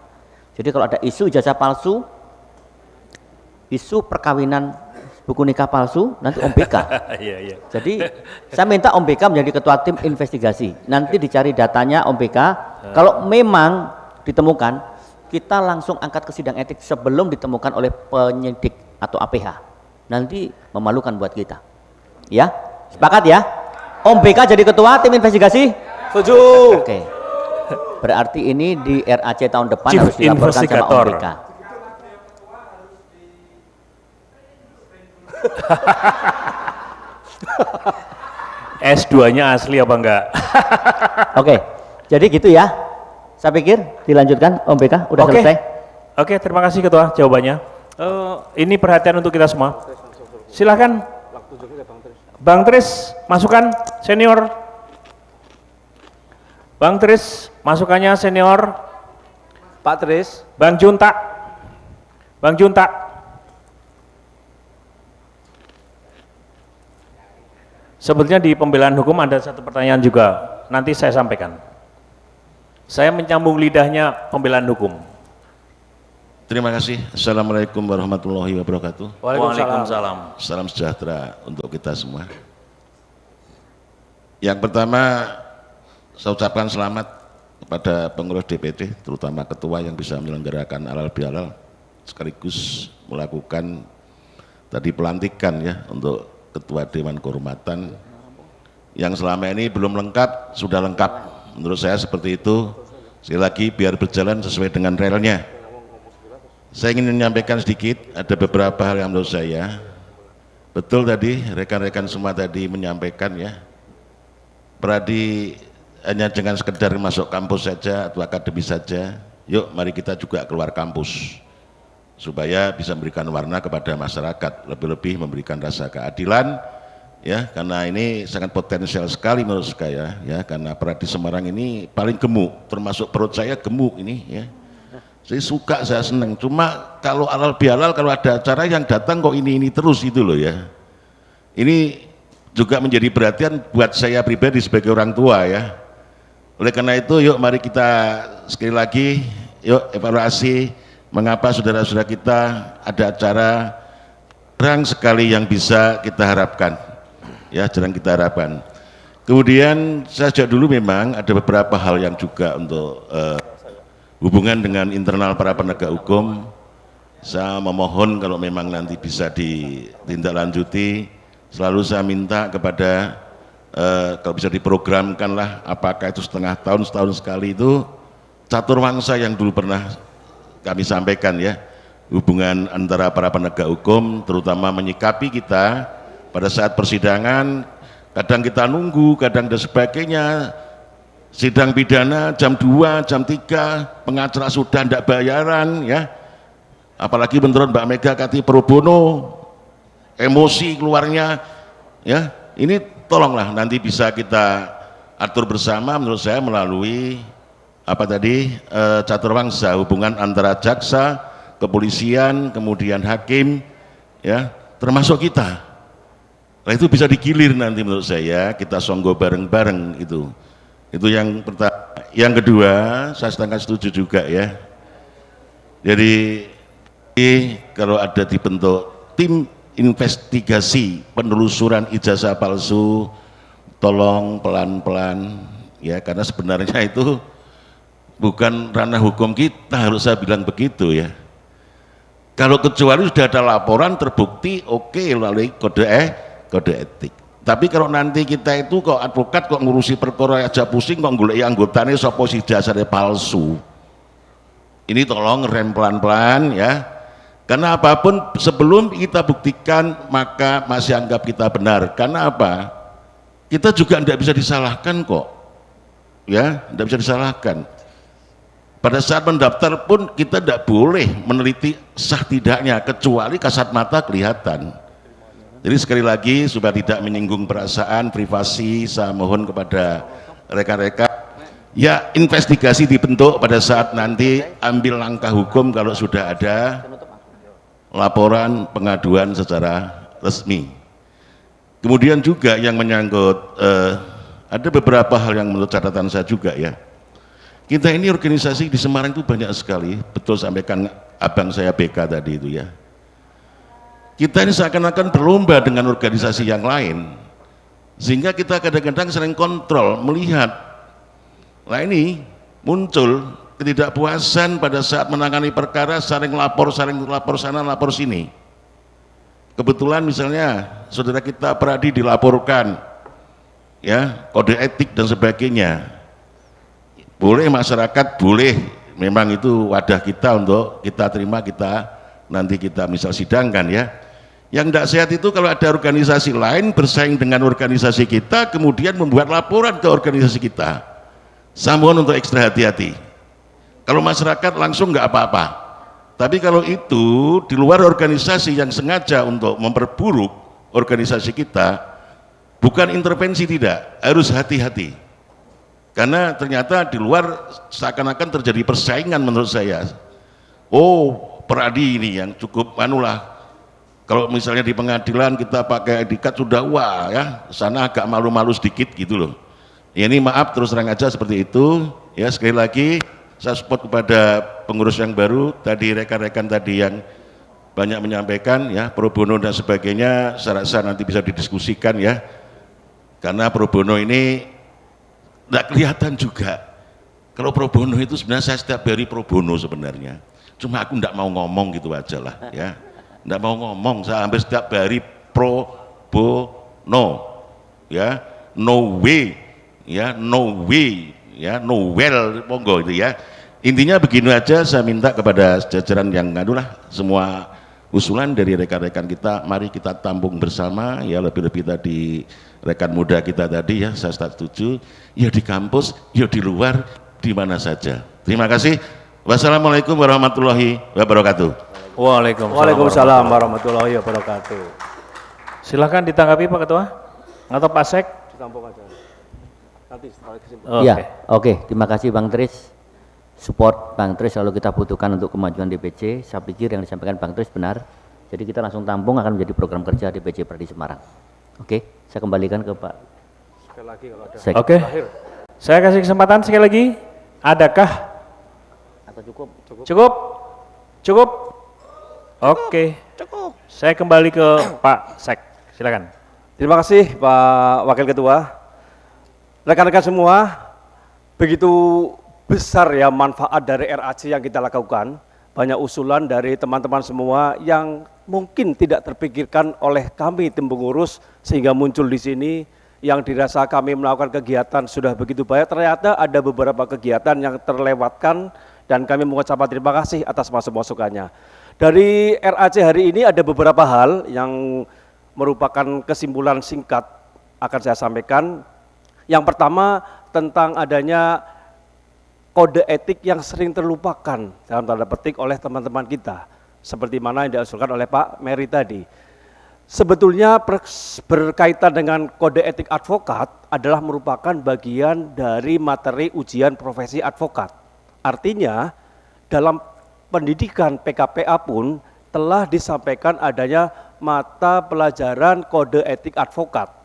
Jadi kalau ada isu ijazah palsu, isu perkawinan buku nikah palsu, nanti Om BK. Iya. Jadi saya minta Om BK menjadi ketua tim investigasi. Nanti dicari datanya Om BK. Kalau memang ditemukan, kita langsung angkat ke sidang etik sebelum ditemukan oleh penyidik atau APH. Nanti memalukan buat kita. Ya, sepakat ya? Om BK jadi ketua tim investigasi? Setuju. Oke. Berarti ini di RAC tahun depan Chief harus dilaporkan sama Om Investigator. BK. S2-nya asli apa enggak? Oke. Jadi gitu ya. Saya pikir dilanjutkan Om BK udah selesai. Oke, terima kasih Ketua jawabannya. Ini perhatian untuk kita semua. Silahkan Bang Tris, masukan senior. Bang Tris, masukannya senior. Pak Tris. Bang Junta. Bang Junta. Sebetulnya di pembelaan hukum ada satu pertanyaan juga, nanti saya sampaikan. Saya menyambung lidahnya pembelaan hukum. Terima kasih. Assalamualaikum warahmatullahi wabarakatuh. Waalaikumsalam. Salam sejahtera untuk kita semua. Yang pertama, saya ucapkan selamat kepada pengurus DPD, terutama ketua yang bisa menyelenggarakan halal bihalal, sekaligus melakukan tadi pelantikan ya untuk ketua Dewan Kehormatan yang selama ini belum lengkap, sudah lengkap. Menurut saya seperti itu. Sekali lagi biar berjalan sesuai dengan relnya. Saya ingin menyampaikan sedikit, ada beberapa hal yang menurut saya betul tadi rekan-rekan semua tadi menyampaikan ya, Pradi hanya dengan sekedar masuk kampus saja atau akademis saja. Yuk mari kita juga keluar kampus supaya bisa memberikan warna kepada masyarakat, lebih-lebih memberikan rasa keadilan ya, karena ini sangat potensial sekali menurut saya ya, karena Pradi Semarang ini paling gemuk, termasuk perut saya gemuk ini ya. Saya suka, saya seneng. Cuma kalau halal bihalal, kalau ada acara yang datang kok ini terus itu loh ya. Ini juga menjadi perhatian buat saya pribadi sebagai orang tua ya. Oleh karena itu, yuk mari kita sekali lagi, yuk evaluasi mengapa saudara-saudara kita ada acara jarang sekali yang bisa kita harapkan. Ya, jarang kita harapkan. Kemudian sejak dulu memang ada beberapa hal yang juga untuk hubungan dengan internal para penegak hukum. Saya memohon kalau memang nanti bisa ditindaklanjuti, selalu saya minta kepada kalau bisa diprogramkan lah, apakah itu setengah tahun, setahun sekali itu catur wangsa yang dulu pernah kami sampaikan ya, hubungan antara para penegak hukum, terutama menyikapi kita pada saat persidangan, kadang kita nunggu, kadang dan sebagainya, sidang pidana jam 2, jam 3, pengacara sudah tidak bayaran ya, apalagi menurut Mbak Mega kati pro bono, emosi keluarnya ya, ini tolonglah nanti bisa kita atur bersama menurut saya melalui apa tadi catur wangsa, hubungan antara jaksa, kepolisian, kemudian hakim ya, termasuk kita. Nah, itu bisa digilir nanti menurut saya, kita songgo bareng-bareng itu. Itu yang pertama. Yang kedua, saya sangat setuju juga ya. Jadi kalau ada dibentuk tim investigasi penelusuran ijazah palsu, tolong pelan-pelan ya, karena sebenarnya itu bukan ranah hukum kita, harus saya bilang begitu ya. Kalau kecuali sudah ada laporan terbukti, oke, melalui kode etik. Tapi kalau nanti kita itu kok advokat kok ngurusi perkara aja pusing, kok golek anggotane sapa sih dasare palsu. Ini tolong rem pelan-pelan ya. Karena apapun sebelum kita buktikan maka masih anggap kita benar. Karena apa? Kita juga tidak bisa disalahkan kok. Ya, tidak bisa disalahkan. Pada saat mendaftar pun kita tidak boleh meneliti sah tidaknya kecuali kasat mata kelihatan. Jadi sekali lagi supaya tidak menyinggung perasaan privasi, saya mohon kepada rekan-rekan ya, investigasi dibentuk pada saat nanti ambil langkah hukum kalau sudah ada laporan pengaduan secara resmi. Kemudian juga yang menyangkut ada beberapa hal yang menurut catatan saya juga ya. Kita ini organisasi di Semarang itu banyak sekali, betul sampaikan abang saya BK tadi itu ya. Kita ini seakan-akan berlomba dengan organisasi yang lain, sehingga kita kadang-kadang sering kontrol, melihat, nah ini muncul ketidakpuasan pada saat menangani perkara, saling lapor sana, lapor sini. Kebetulan misalnya saudara kita Pradi dilaporkan, ya kode etik dan sebagainya. Boleh masyarakat, boleh, memang itu wadah kita untuk kita terima, kita nanti kita misal sidangkan ya. Yang tidak sehat itu kalau ada organisasi lain bersaing dengan organisasi kita, kemudian membuat laporan ke organisasi kita. Saya mohon untuk ekstra hati-hati. Kalau masyarakat langsung nggak apa-apa, tapi kalau itu di luar organisasi yang sengaja untuk memperburuk organisasi kita, bukan intervensi, tidak, harus hati-hati. Karena ternyata di luar seakan-akan terjadi persaingan menurut saya. Oh, Pradi ini yang cukup manulah. Kalau misalnya di pengadilan kita pakai etikat sudah wah ya, sana agak malu-malu sedikit gitu loh. Ya, ini maaf terus terang aja seperti itu. Ya, sekali lagi saya support kepada pengurus yang baru, tadi rekan-rekan tadi yang banyak menyampaikan ya, pro bono dan sebagainya, saya rasa nanti bisa didiskusikan ya. Karena pro bono ini tidak kelihatan juga. Kalau pro bono itu sebenarnya saya setiap hari pro bono sebenarnya. Cuma aku tidak mau ngomong gitu aja lah ya. Tidak mau ngomong, saya hampir setiap hari pro bono ya, no way ya, no way ya, no well, monggo itu ya. Intinya begini aja, saya minta kepada jajaran yang ngadulah semua usulan dari rekan-rekan kita, mari kita tampung bersama ya, lebih-lebih tadi rekan muda kita tadi ya, saya setuju ya, di kampus ya, di luar, di mana saja. Terima kasih. Wassalamualaikum warahmatullahi wabarakatuh. Waalaikumsalam warahmatullahi wabarakatuh. Silakan ditanggapi Pak Ketua atau Pak Sek. Ditampung aja. Nanti setelah kesimpulan. Iya, oke. Terima kasih Bang Tris. support Bang Tris selalu kita butuhkan untuk kemajuan DPC. Saya pikir yang disampaikan Bang Tris benar. Jadi kita langsung tampung akan menjadi program kerja DPC Pradi Semarang. Oke, saya kembalikan ke Pak. Sekali lagi kalau ada. Oke, saya kasih kesempatan sekali lagi. Adakah? Atau cukup? Cukup? Cukup? Oke. Cukup. Saya kembali ke Pak Sek. Silakan. Terima kasih Pak Wakil Ketua. Rekan-rekan semua, begitu besar ya manfaat dari RAC yang kita lakukan. Banyak usulan dari teman-teman semua yang mungkin tidak terpikirkan oleh kami tim pengurus sehingga muncul di sini, yang dirasa kami melakukan kegiatan sudah begitu banyak, ternyata ada beberapa kegiatan yang terlewatkan dan kami mengucapkan terima kasih atas masukan-masukannya. Dari RAC hari ini ada beberapa hal yang merupakan kesimpulan singkat akan saya sampaikan. Yang pertama tentang adanya kode etik yang sering terlupakan dalam tanda petik oleh teman-teman kita, seperti mana yang diusulkan oleh Pak Mary tadi. Sebetulnya berkaitan dengan kode etik advokat adalah merupakan bagian dari materi ujian profesi advokat. Artinya dalam pendidikan PKPA pun telah disampaikan adanya mata pelajaran kode etik advokat.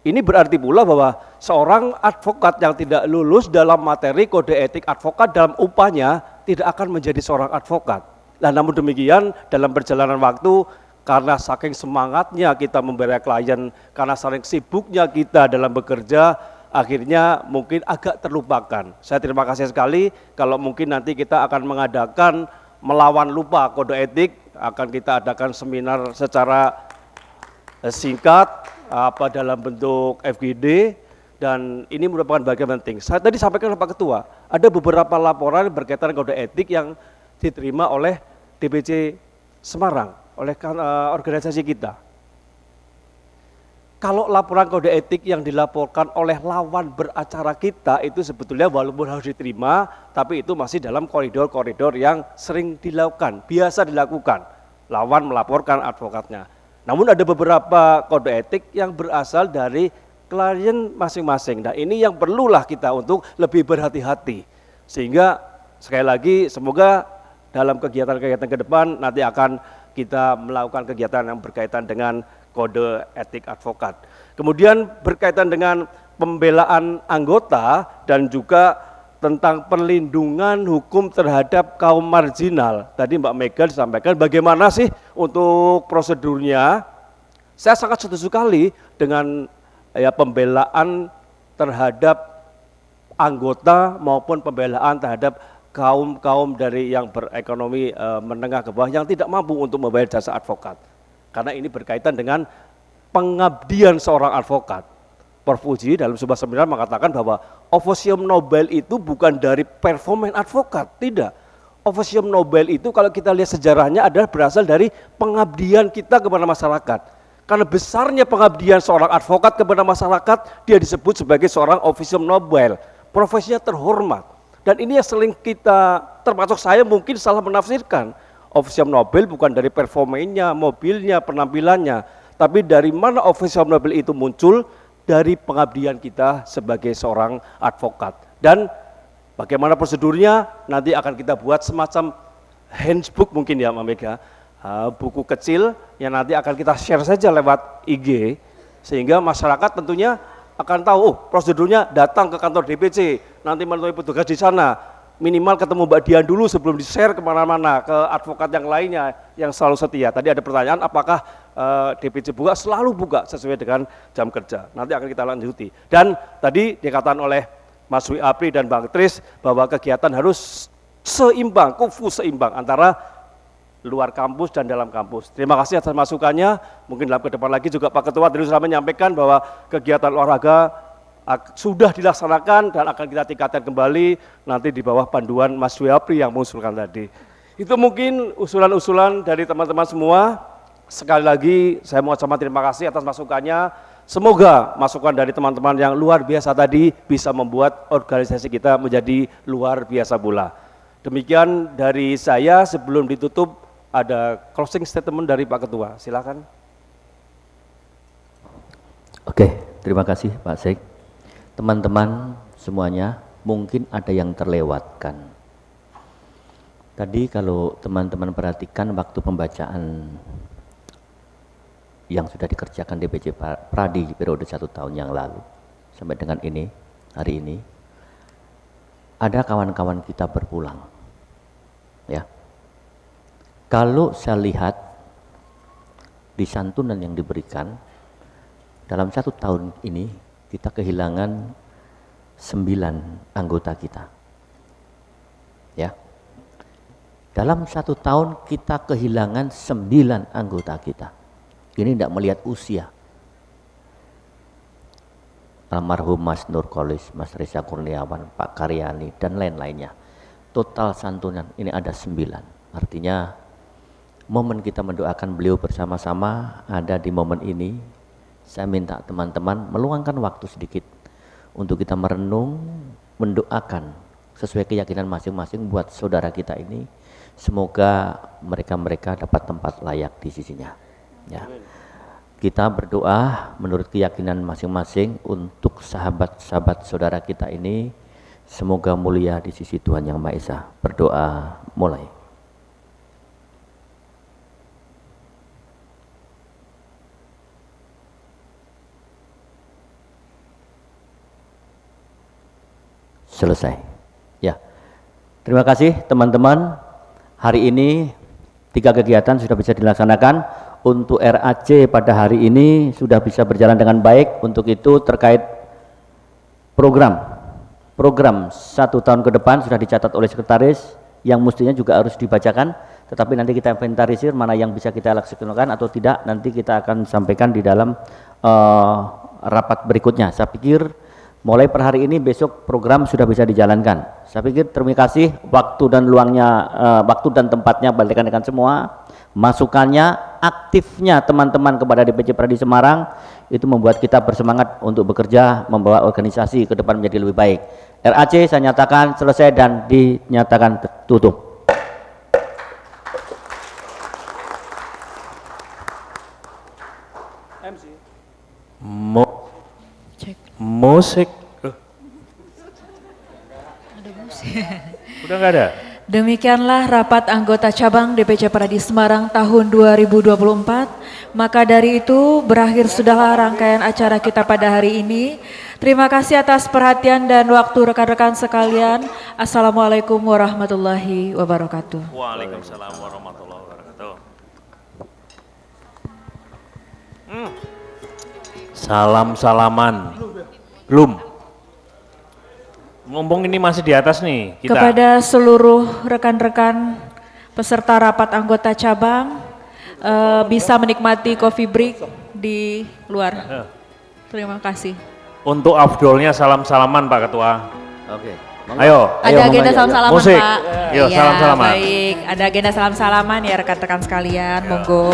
Ini berarti pula bahwa seorang advokat yang tidak lulus dalam materi kode etik advokat dalam upahnya tidak akan menjadi seorang advokat. Nah, namun demikian dalam perjalanan waktu, karena saking semangatnya kita membela klien, karena saking sibuknya kita dalam bekerja, akhirnya mungkin agak terlupakan. Saya terima kasih sekali kalau mungkin nanti kita akan mengadakan melawan lupa kode etik, akan kita adakan seminar secara singkat, apa dalam bentuk FGD, dan ini merupakan bagian penting. Saya tadi sampaikan oleh Pak Ketua, ada beberapa laporan berkaitan kode etik yang diterima oleh DPC Semarang, oleh organisasi kita. Kalau laporan kode etik yang dilaporkan oleh lawan beracara kita itu sebetulnya walaupun harus diterima, tapi itu masih dalam koridor-koridor yang sering dilakukan, biasa dilakukan. Lawan melaporkan advokatnya. Namun ada beberapa kode etik yang berasal dari klien masing-masing. Nah, ini yang perlulah kita untuk lebih berhati-hati. Sehingga sekali lagi semoga dalam kegiatan-kegiatan ke depan nanti akan kita melakukan kegiatan yang berkaitan dengan kode etik advokat. Kemudian berkaitan dengan pembelaan anggota dan juga tentang perlindungan hukum terhadap kaum marginal. Tadi Mbak Mega disampaikan bagaimana sih untuk prosedurnya. Saya sangat setuju sekali dengan ya pembelaan terhadap anggota maupun pembelaan terhadap kaum dari yang berekonomi menengah ke bawah yang tidak mampu untuk membayar jasa advokat. Karena ini berkaitan dengan pengabdian seorang advokat. Prof. Uji dalam sebuah seminar mengatakan bahwa officium Nobel itu bukan dari performan advokat, tidak. Officium Nobel itu kalau kita lihat sejarahnya adalah berasal dari pengabdian kita kepada masyarakat. Karena besarnya pengabdian seorang advokat kepada masyarakat, dia disebut sebagai seorang officium Nobel. Profesinya terhormat. Dan ini yang sering kita, termasuk saya mungkin salah menafsirkan. Officium Nobel bukan dari performanya, mobilnya, penampilannya. Tapi dari mana officium Nobel itu muncul? Dari pengabdian kita sebagai seorang advokat. Dan bagaimana prosedurnya nanti akan kita buat semacam handbook mungkin ya Mbak Mega, buku kecil yang nanti akan kita share saja lewat IG, sehingga masyarakat tentunya akan tahu, oh prosedurnya datang ke kantor DPC, nanti menemui petugas di sana, minimal ketemu Mbak Dian dulu sebelum di-share kemana-mana, ke advokat yang lainnya yang selalu setia. Tadi ada pertanyaan apakah DPC buka, selalu buka sesuai dengan jam kerja. Nanti akan kita lanjuti. Dan tadi dikatakan oleh Mas Wi Apri dan Bang Tris bahwa kegiatan harus seimbang, kufu seimbang antara luar kampus dan dalam kampus. Terima kasih atas masukannya. Mungkin dalam ke depan lagi juga Pak Ketua tadi sudah menyampaikan bahwa kegiatan olahraga sudah dilaksanakan dan akan kita tingkatkan kembali nanti di bawah panduan Mas Wi Apri yang mengusulkan tadi. Itu mungkin usulan-usulan dari teman-teman semua. Sekali lagi saya mau ucapkan terima kasih atas masukannya. Semoga masukan dari teman-teman yang luar biasa tadi bisa membuat organisasi kita menjadi luar biasa pula. Demikian dari saya. Sebelum ditutup ada closing statement dari Pak Ketua. Silakan. Oke, terima kasih Pak Sek. Teman-teman semuanya, mungkin ada yang terlewatkan. Tadi kalau teman-teman perhatikan waktu pembacaan yang sudah dikerjakan DPC Pradi periode 1 tahun yang lalu sampai dengan hari ini, ada kawan-kawan kita berpulang. Ya, kalau saya lihat di santunan yang diberikan dalam 1 tahun ini, kita kehilangan 9 anggota kita. Ya, dalam 1 tahun kita kehilangan 9 anggota kita. Ini tidak melihat usia. Almarhum Mas Nurkolis, Mas Reza Kurniawan, Pak Karyani, dan lain-lainnya. Total santunan ini ada 9. Artinya momen kita mendoakan beliau bersama-sama ada di momen ini. Saya minta teman-teman meluangkan waktu sedikit untuk kita merenung, mendoakan sesuai keyakinan masing-masing buat saudara kita ini. Semoga mereka dapat tempat layak di sisinya. Ya. Kita berdoa menurut keyakinan masing-masing untuk sahabat-sahabat saudara kita ini, semoga mulia di sisi Tuhan Yang Maha Esa. Berdoa mulai. Selesai. Ya. Terima kasih teman-teman. Hari ini 3 kegiatan sudah bisa dilaksanakan. Untuk RAC pada hari ini sudah bisa berjalan dengan baik. Untuk itu terkait program 1 tahun ke depan sudah dicatat oleh sekretaris, yang mestinya juga harus dibacakan, tetapi nanti kita inventarisir mana yang bisa kita laksanakan atau tidak, nanti kita akan sampaikan di dalam rapat berikutnya. Saya pikir mulai per hari ini besok program sudah bisa dijalankan. Saya pikir terima kasih waktu dan waktu dan tempatnya rekan-rekan semua. Masukannya, aktifnya teman-teman kepada DPC Pradi Semarang itu membuat kita bersemangat untuk bekerja membawa organisasi ke depan menjadi lebih baik. RAC saya nyatakan selesai dan dinyatakan tutup. Musik. Udah nggak ada? Demikianlah rapat anggota cabang DPC Pradi Semarang tahun 2024. Maka dari itu berakhir sudahlah rangkaian acara kita pada hari ini. Terima kasih atas perhatian dan waktu rekan-rekan sekalian. Assalamualaikum warahmatullahi wabarakatuh. Waalaikumsalam warahmatullahi wabarakatuh. Salam-salaman. Belum. Mumpung ini masih di atas nih kita. Kepada seluruh rekan-rekan peserta rapat anggota cabang, bisa menikmati coffee break di luar. Terima kasih. Untuk afdolnya salam-salaman Pak Ketua. Oke. Ayo. Ada agenda salam-salaman Musik. Pak. Yuk, Iya, salam-salaman. Baik, ada agenda salam-salaman ya rekan-rekan sekalian, monggo.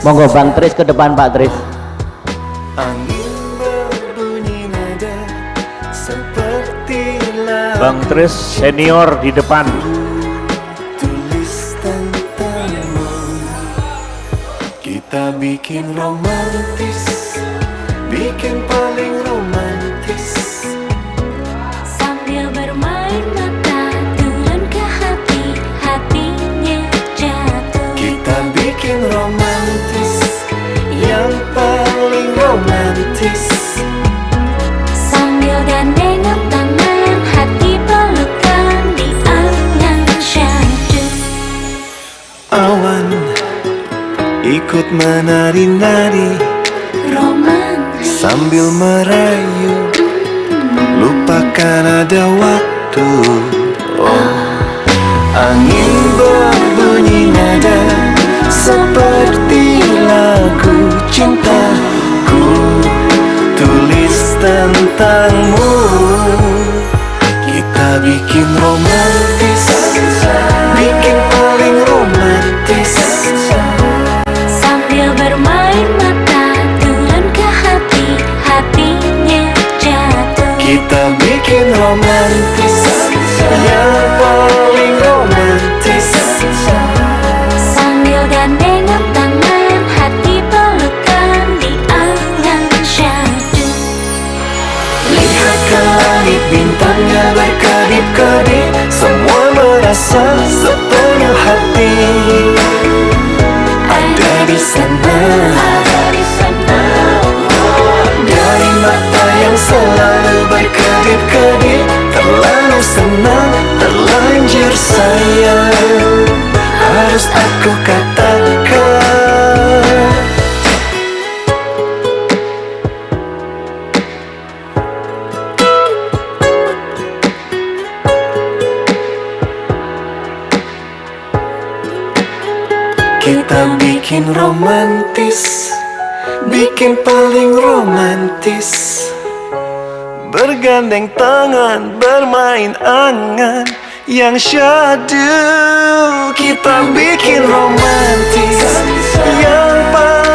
Monggo Bang Tris ke depan Pak Tris. Bang Tris senior di depan. Tulis tentangmu, kita bikin romantis, bikin paling romantis. Sambil bermain mata turun ke hati, hatinya jatuh. Kita bikin romantis, yang paling romantis. Sambil gandengan tangan, hati pelukan di angan syahdu. Awan ikut menari-nari, Romantis sambil merayu, lupakan ada waktu. Oh, angin berbunyi nada seperti lagu cintaku, tulis tentangmu. Kita bikin romantis, bikin paling romantis. sambil bermain mata turun ke hati, hatinya jatuh. Kita bikin romantis, yang paling romantis. Sambil gandengan tangan, hati pelukan di angan syahdu. kedip-kedip, terlalu senang, terlanjur sayang. Harus aku katakan, kita bikin romantis, bikin paling romantis, bergandeng tangan, bermain angan yang syadu. Kita bikin romantis yang paling